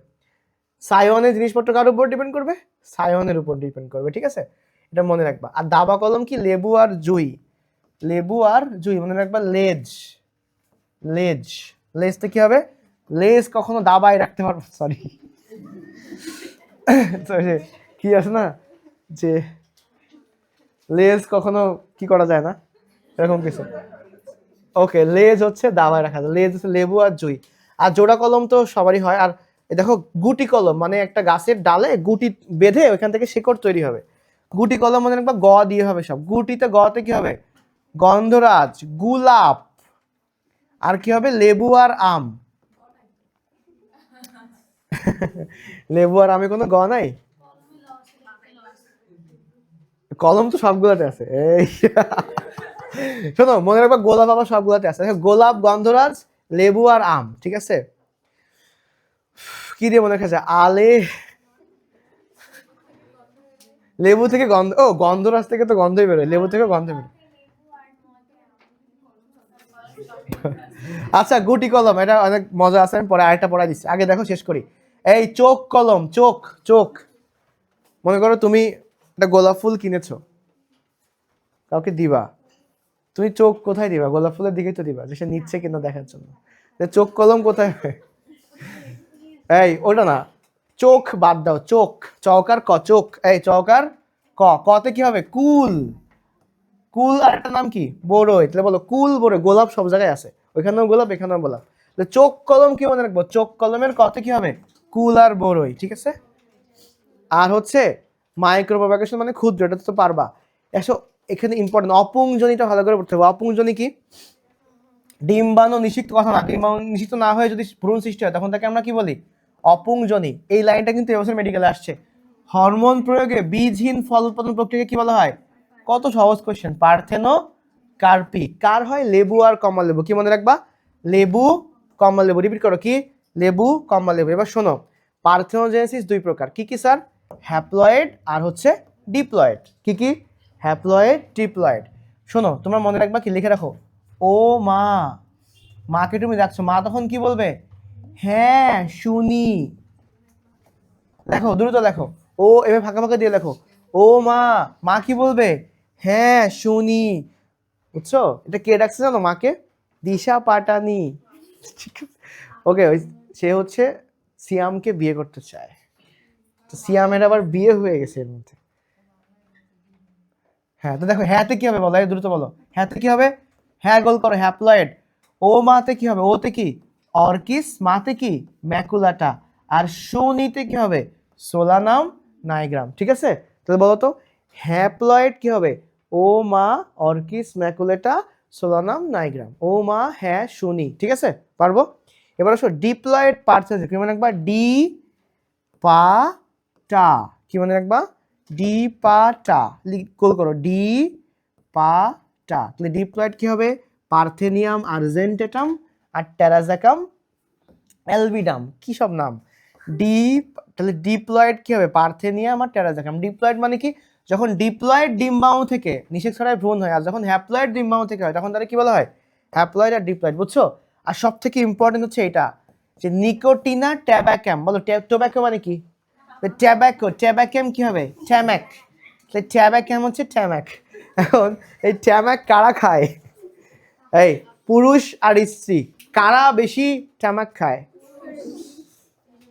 সায়নের জিনিসপত্র কার উপর ডিপেন্ড করবে? সায়নের উপর ডিপেন্ড করবে, ঠিক আছে, এটা মনে রাখবা। আর দাবা কলম কি? লেবু আর জুই, লেবু আর জুই মনে রাখবা। লেজ, লেজ, লেজটা কি হবে? লেজ কখনো দাবায় রাখতে পারবো, সরি কি আছে না যে লেজ কখনো কি করা যায় না, এরকম কিছু। ওকে, লেজ হচ্ছে দাবায় রাখা যায়, লেজ হচ্ছে লেবু আর জুই। আর জোড়া কলম তো সবারই হয়। আর দেখো গুটি কলম মানে একটা গাছের ডালে গুটি বেঁধে ওইখান থেকে শিকড় তৈরি হবে। গুটি কলম মানে একবার গ দিয়ে হবে সব। গুটিতে গতে কি হবে? গন্ধরাজ, গোলাপ। আর কি হবে? লেবু আর আম। লেবু আর আমে কোনো গ নাই? কলম তো সবগুলোতে আছে। এই শোনো, মনে রাখবা গোলাপ আবার সবগুলোতে আছে। গোলাপ, গন্ধরাজ, লেবু আর আম, ঠিক আছে। কি দিয়ে মনে রাখা যায়? আলে, লেবু থেকে গন্ধ, ও গন্ধরাজ থেকে তো গন্ধই বেরোয়, লেবু থেকে গন্ধ বেরোয়। আচ্ছা, গুটি কলম এটা অনেক মজা আছে, আমি পরে আরেকটা পড়াই দিচ্ছি, আগে দেখো শেষ করি। এই চোখ কলম, চোখ, চোখ। মনে করো তুমি একটা গোলাপ ফুল কিনেছো, কাউকে দিবা, তুমি চোখ কোথায় দিবা? গোলাপ ফুলের দিকেই তো দিবা, যে সে নিচ্ছে কিনা দেখার জন্য। চোখ কলম কোথায়? এই ওটা না, চোখ বাদ দাও, চোখ, চৌকার ক, চোখ, এই চৌকার ক, কতে কি হবে? কুল, কুল। আর একটা নাম কি? বড়ই। তাহলে বলো কুল বড়ই। গোলাপ সব জায়গায় আছে, ওইখানেও গোলাপ, এখানেও গোলাপ। চোখ কলম কি মনে রাখবো? চোখ কলমের কতে কি হবে? কুল আর বড়ই, ঠিক আছে। আর হচ্ছে মাইক্রোপ্রোপাগেশন মানে ক্ষুদ্র, এটা তো পারবা। এসো, এখানে ইম্পর্টেন্ট অপুংজনিটা ভালো করে পড়তে হবে। অপুংজনি কি? ডিম্বাণু নিষিক্ত, কথা না, ডিম্বাণু নিষিক্ত না হয়ে যদি ভ্রূণ সৃষ্টি হয় তখন তাকে আমরা কি বলি? অপুংজনি। এই লাইনটা কিন্তু এবছর মেডিকেলে আসছে। হরমোন প্রয়োগে বীজহীন ফল উৎপাদন প্রক্রিয়াকে কি বলা হয়? কত সহজ কোশ্চেন। পার্থেনো কার্পি। কার হয়? লেবু আর কমলা লেবু। কি মনে রাখবা? লেবু, কমলা লেবু। রিপিট করো, কি? লেবু, কমলা লেবু। এবার শোনো, পার্থেনোজেনেসিস দুই প্রকার। কি কি স্যার? হ্যাপ্লয়েড আর হচ্ছে ডিপ্লয়েড। কি কি? Haploid, diploid. শোনো, তোমরা মনে রাখবা, কি লিখে রাখো? ও মা, মাকে তুমি ডাকছো, মা তখন কি বলবে? হ্যাঁ শুনি। লেখো, দ্রুত লেখো। ও এবার ফাঁকা ফাঁকা দিয়ে লেখো। ও মা, মা কি বলবে? হ্যাঁ শুনি। বুঝছো? এটা কে ডাকছে জানো মাকে? দিশা পাটানি। ওকে, ওই সে হচ্ছে সিয়ামকে বিয়ে করতে চায়, তো সিয়ামের আবার বিয়ে হয়ে গেছে এর মধ্যে। হ্যাঁ, তো দেখো হ্যাঁতে কি হবে বলো, এই দ্রুত বলো। হ্যাঁতে কি হবে? হ্যাঁ গোল করো, হ্যাপ্লয়েড। ও মাতে কি হবে? ওতে কি? অর্কিস। মাতে কি? ম্যাকুলাটা। আর শুনিতে কি হবে? সোলানাম নাইগ্রাম, ঠিক আছে। তাহলে বলো তো, হ্যাপ্লয়েড কি হবে? ও মা, অর্কিস, ম্যাকুলেটা, সোলানাম নাইগ্রাম। ও মা, হ্যাঁ শুনি, ঠিক আছে, পারবো। এবার আসো ডিপ্লয়েড পার্টস আছে, কি মনে রাখবা? ডি পা টা। কি মনে রাখবা? ডি পা টা। গোল করো, ডি পা টা। তাহলে ডিপ্লয়েড কি হবে? পার্থেনিয়াম আর্জেন্টেটাম আর টেরাজাকাম অ্যালবিডাম। কি সব নাম! ডিপ, তাহলে ডিপ্লয়েড কি হবে? পার্থেনিয়াম আর টেরাজাকাম। ডিপ্লয়েড মানে কি? যখন ডিপ্লয়েড ডিম্বাণু থেকে নিষেক ছড়ায় ভ্রূণ হয়, আর যখন হ্যাপ্লয়েড ডিম্বাণু থেকে হয় তখন তারা কি বলা হয়? হ্যাপ্লয়েড আর ডিপ্লয়েড, বুঝছো। আর সব থেকে ইম্পর্টেন্ট হচ্ছে এটা, যে নিকোটিনা ট্যাবাক্যাম। বলো, টোব্যাকো মানে কি? ট্যাবাকো, ট্যাবাক্যাম কি হবে? ট্যাম্যাক। তাহলে ট্যাবাক্যাম হচ্ছে ট্যাম্যাক। এখন এই ট্যাম্যাক কারা খায়? এই পুরুষ আর স্ত্রী কারা বেশি ট্যাম্যাক খায়?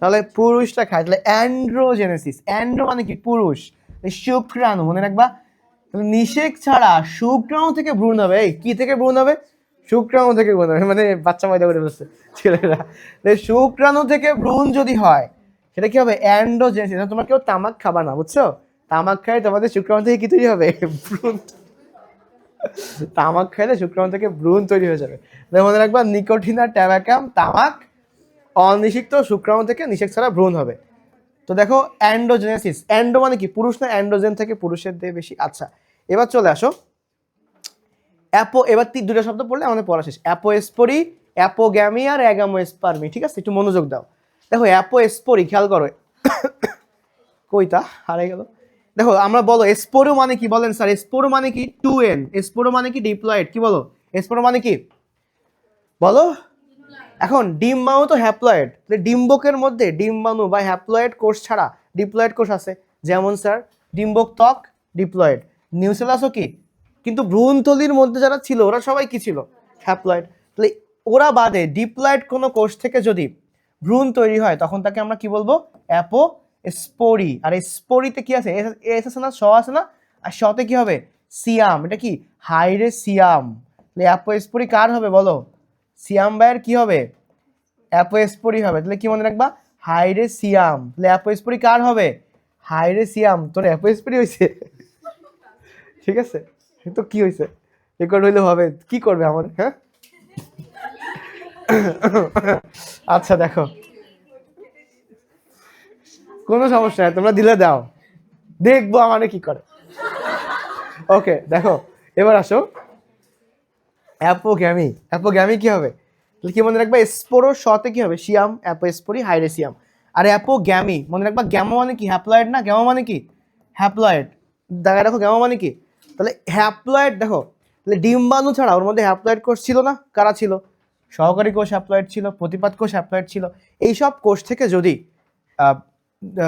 তাহলে পুরুষটা খায়। তাহলে অ্যান্ড্রোজেনেসিস, অ্যান্ড্রো মানে কি? পুরুষ। শুক্রাণু মনে রাখবা। তাহলে নিষেক ছাড়া শুক্রাণু থেকে ভ্রূণ হবে। এই কি থেকে ভ্রূণ হবে? শুক্রাণু থেকে ভ্রূণ হবে, মানে বাচ্চা ময়দা করে বসছে ছেলেরা। শুক্রাণু থেকে ভ্রূণ যদি হয় সেটা কি হবে? অ্যান্ড্রোজেনেসিস। তোমরা কেউ তামাক খাবা না, বুঝছো। তামাক খাই তোমাদের শুক্রাণু থেকে কি তৈরি হবে? ভ্রূণ। তামাক খাইলে শুক্রাণু থেকে ভ্রূণ তৈরি হয়ে যাবে। মনে রাখবা, নিকোটিনা ট্যাবাকাম, তামাক অনিষিক্ত, শুক্রাণু থেকে নিষেক ছাড়া ভ্রূণ হবে। তো দেখো অ্যান্ড্রোজেনেসিস, অ্যান্ড্রো মানে কি? পুরুষ না, অ্যান্ড্রোজেন থেকে পুরুষের দেহে বেশি। আচ্ছা, এবার চলে আসো অ্যাপো। এবার দুটো শব্দ পড়লে আমাদের পড়া শেষ। অ্যাপোস্পোরি, অ্যাপোগ্যামি আর অ্যাগামোস্পার্মি। ঠিক আছে, একটু মনোযোগ দাও। দেখো অ্যাপোস্পোরি, খেয়াল করো, কইতা হারাই গেল। দেখো আমরা বলো স্পোরো মানে কি, বলেন স্যার স্পোরো মানে কি? 2n। স্পোরো মানে কি? ডিপ্লয়েড। কি বলো স্পোরো মানে কি বলো? এখন ডিম্বাণু তো হ্যাপ্লয়েড, ডিম্বকের মধ্যে ডিম্বাণু বা হ্যাপ্লয়েড কোষ ছাড়া ডিপ্লয়েড কোষ আছে, যেমন স্যার ডিম্বক ত্বক ডিপ্লয়েড, নিউসেলাসও কি। কিন্তু ভ্রূণথলির মধ্যে যারা ছিল ওরা সবাই কি ছিল? হ্যাপ্লয়েড। তাহলে ওরা বাদে ডিপ্লয়েড কোনো কোষ থেকে যদি ভ্রূণ তৈরি হয় তখন তাকে আমরা কি বলবো? অ্যাপোস্পোরি। আর এই স্পোরিতে কি আছে? এস আছে না, স আছে না, আর সতে কি হবে? সিয়াম। এটা কি? হাইরে সিয়াম। তাহলে অ্যাপোস্পোরি কার হবে বলো? সিয়াম বায়ের কি হবে? অ্যাপোস্পোরি হবে। তাহলে কি মনে রাখবা? হাইরে সিয়াম। তাহলে অ্যাপোস্পোরি কার হবে? হাইরে সিয়াম। তোর অ্যাপোস্পোরি হয়েছে? ঠিক আছে, তো কি হয়েছে? রেকর্ড হইলে হবে, কি করবে আমার? হ্যাঁ আচ্ছা দেখো, কোনো সমস্যা নেই, তোমরা দিলে দাও, দেখবো আমারে কি করে। ওকে দেখো, এবার আসো অ্যাপোগ্যামি। অ্যাপোগ্যামি কি হবে? তাহলে কি মনে রাখবা? স্পোরো শতে কি হবে? সিয়াম, অ্যাপোস্পোরি, হাইরেসিয়াম। আর অ্যাপোগ্যামি মনে রাখবা, গ্যামা মানে কি? হ্যাপ্লয়েড না? গ্যামা মানে কি? হ্যাপ্লয়েড। দেখা দেখো গ্যামা মানে কি? তাহলে হ্যাপ্লয়েড দেখো, তাহলে ডিম্বাণু ছাড়া ওর মধ্যে হ্যাপ্লয়েড কোষ ছিল না? কারা ছিল? সহকারী কোষ হ্যাপ্লয়েড ছিল, প্রতিপাদ কোষ হ্যাপ্লয়েড ছিল। এইসব কোষ থেকে যদি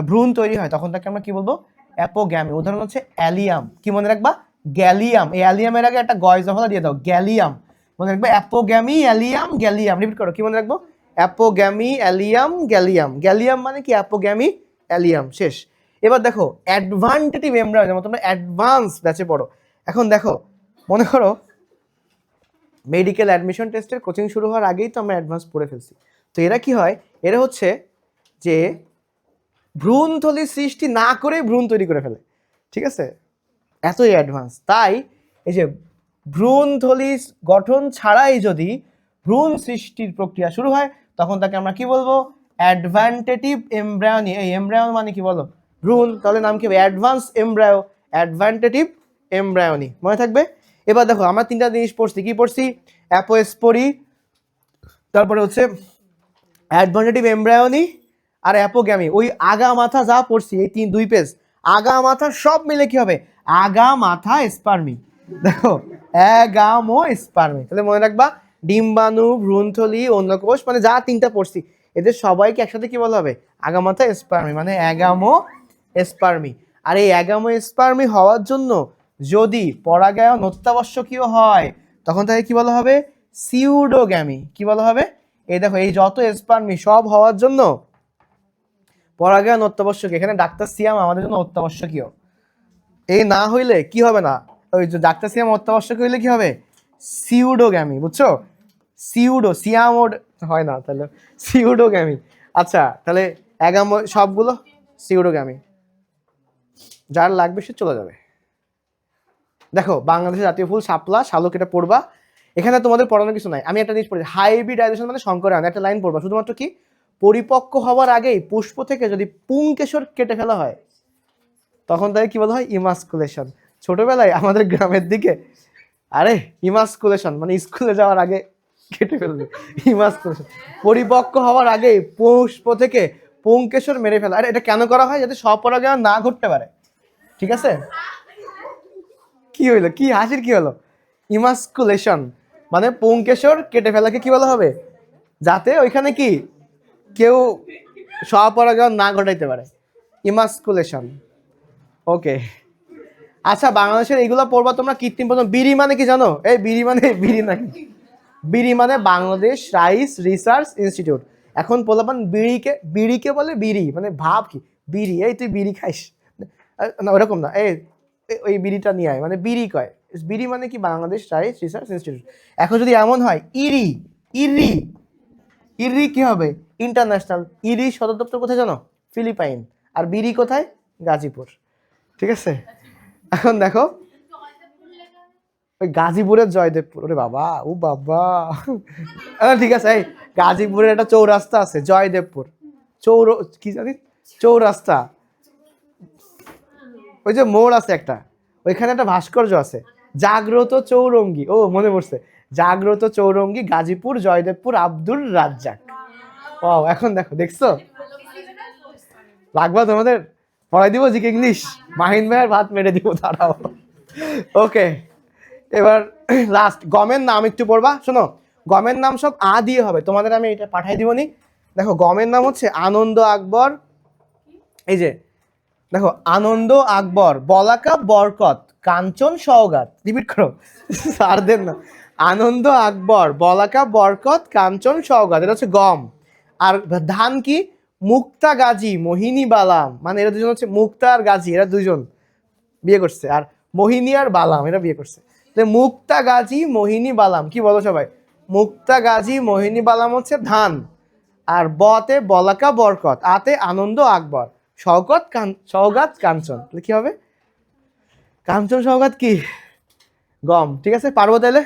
ভ্রূণ তৈরি হয় তখন তাকে আমরা কি বলবো? অ্যাপোগ্যামি। উদাহরণ হচ্ছে অ্যালিয়াম। কি মনে রাখবা? গ্যালিয়াম। এই অ্যালিয়ামের আগে একটা গয় জফলা দিয়ে দাও, গ্যালিয়াম। মনে রাখবে অ্যাপোগ্যামি, অ্যালিয়াম, গ্যালিয়াম। রিপিট করো, কি মনে রাখবো? অ্যাপোগ্যামি, অ্যালিয়াম, গ্যালিয়াম। গ্যালিয়াম মানে কি? অ্যাপোগ্যামি, অ্যালিয়াম। শেষ। এবার দেখো অ্যাডভান্টেটিভ এমব্রায়ো, যেমন তোমরা অ্যাডভান্স ব্যাচে পড়ো। এখন দেখো, মনে করো মেডিকেল অ্যাডমিশন টেস্টের কোচিং শুরু হওয়ার আগেই তো আমরা অ্যাডভান্স পড়ে ফেলছি। তো এরা কি হয়? এরা হচ্ছে যে ভ্রূণথলি সৃষ্টি না করে ভ্রূণ তৈরি করে ফেলে। ঠিক আছে, এতই অ্যাডভান্স। তাই এই যে ভ্রূণথলি গঠন ছাড়াই যদি ভ্রূণ সৃষ্টির প্রক্রিয়া শুরু হয় তখন তাকে আমরা কি বলবো? অ্যাডভান্টেটিভ এমব্রায়োনি। এই এমব্রায়ন মানে কি বলো? ভ্রূণ। তাহলে নাম কি হবে? Advance embryo, adventitive embryony. মনে থাকবে? এবার দেখো আমরা তিনটা জিনিস পড়ছি। কি পড়ছি? অ্যাপোস্পোরি, তারপরে হচ্ছে অ্যাডভান্টেটিভ এমব্রায়োনি, আর অ্যাপোগ্যামি। ওই আগা মাথা যা পড়ছি এই দুই পেজ আগা মাথা সব মিলে কি হবে? আগা মাথা স্পার্মি। দেখো অ্যাগামো স্পার্মি। তাহলে মনে রাখবা, ডিম্বাণু, ভ্রূণথলি, অন্ডকোষ, মানে যা তিনটা পড়ছি এদের সবাইকে একসাথে কি বলা হবে? আগা মাথা স্পার্মি, মানে অ্যাগামো স্পার্মি। আর এই অ্যাগামো স্পার্মি হওয়ার জন্য যদি পরাগায়ন অত্যাবশ্যকীয় হয় তখন তাকে কি বলা হবে? সিউডোগ্যামি। কি বলা হবে? এই দেখো, এই যত স্পার্মি সব হওয়ার জন্য পরাগায়ন অত্যাবশ্যকীয়। এখানে ডাক্তার সিয়াম আমাদের জন্য অত্যাবশ্যকীয়। এই না হইলে কি হবে না? ওই যে ডাক্তার সিয়াম অত্যাবশ্যকীয় হইলে কি হবে? সিউডোগ্যামি। বুঝছো? সিউডো সিয়াম হয় না, তাহলে সিউডোগ্যামি। আচ্ছা তাহলে অ্যাগামো সবগুলো সিউডোগ্যামি। যার লাগবে সে চলে যাবে। দেখো বাংলাদেশের জাতীয় ফুল শাপলা, শালুক, এটা পড়বা। এখানে তোমাদের পড়ানোর কিছু নাই। আমি একটা জিনিস পড়ি, হাইব্রিডাইজেশন মানে সংকরায়ন। একটা লাইন পড়বা শুধুমাত্র, কি? পরিপক্ক হওয়ার আগেই পুষ্প থেকে যদি পুংকেশর কেটে ফেলা হয় তখন তাকে কি বলা হয়? ইমাস্কুলেশন। ছোটবেলায় আমাদের গ্রামের দিকে, আরে ইমাস্কুলেশন মানে স্কুলে যাওয়ার আগে কেটে ফেলবে, ইমাস্কুলেশন। পরিপক্ক হওয়ার আগেই পুষ্প থেকে পুংকেশর মেরে ফেলা। আরে এটা কেন করা হয়? যাতে স্বপরাগায়ন না ঘটতে পারে। ঠিক আছে, কি হইলো? কি হাসির কি হলো? ইমাস্কুলেশন মানে পুংকেশর কেটে ফেলাকে কি বলা হবে? যাতে ওইখানে কি কেউ স্বপরাগায়ন না ঘটাইতে পারে, ইমাস্কুলেশন। ওকে। আচ্ছা বাংলাদেশের এইগুলো পড়বা তোমরা। কৃত্রিম প্রজনন, বিড়ি মানে কি জানো? এই বিড়ি মানে বিড়ি নাকি? বিড়ি মানে বাংলাদেশ রাইস রিসার্চ ইনস্টিটিউট। এখন পোলাপান বিড়িকে বলে বিড়ি, মানে ভাব কি বিড়ি, এই তুই বিড়ি খাইস না, ওরকম না। এই ওই বিড়িটা নিয়ে আয়, মানে বিড়ি কয়। বিড়ি মানে কি? Bangladesh rice research institute. এখন যদি এমন হয় ইরি, ইরি, ইরি কি হবে? ইন্টারন্যাশনাল। ইরি সদর দপ্তর কোথায় জানো? ফিলিপাইন। আর বিড়ি কোথায়? গাজীপুর। ঠিক আছে, এখন দেখো ওই গাজীপুরের জয়দেবপুর। ওরে বাবা, ও বাবা। ঠিক আছে, এই গাজীপুরের একটা চৌরাস্তা আছে জয়দেবপুর, কি জানি চৌরাস্তা, ওই যে মোড় আছে একটা, ওইখানে একটা ভাস্কর্য আছে জাগ্রত চৌরঙ্গী। ও মনে পড়ছে, জাগ্রত, চৌরঙ্গী, গাজীপুর, জয়দেবপুর, আব্দুর রাজ্জাক। ও এখন দেখো, দেখছো লাগবা তোমাদের? পড়াই দিব জিকে ইংলিশ, মাহিন ভাইয়ের ভাত মেরে দিব, দাঁড়াও। ওকে, এবার লাস্ট গমের নাম একটু পড়বা। শোনো, গমের নাম সব আ দিয়ে হবে, তোমাদের আমি এটা পাঠাই দিবনি। দেখো গমের নাম হচ্ছে আনন্দ আকবর, এই যে দেখো আনন্দ আকবর, বলাকা বরকত, কাঞ্চন সওগাত। রিপিট করো, স্যারদের না। আনন্দ আকবর, বলাকা বরকত, কাঞ্চন সওগাত, এটা হচ্ছে গম। আর ধান কি? মুক্তা গাজী, মোহিনী বালাম, মানে এরা দুজন হচ্ছে মুক্তা আর গাজী, এরা দুজন বিয়ে করছে। আর মোহিনী আর বালাম এরা বিয়ে করছে। তো মুক্তা গাজী, মোহিনী বালাম, কি বলো সবাই? মুক্তা গাজী, মোহিনী বালাম হচ্ছে ধান। আর বতে বলাকা বরকত, আতে আনন্দ আকবর, সওগাত কাঞ্চন, তাহলে কি হবে? কাঞ্চন সওগাত কি? গম। ঠিক আছে, পারবো তাহলে?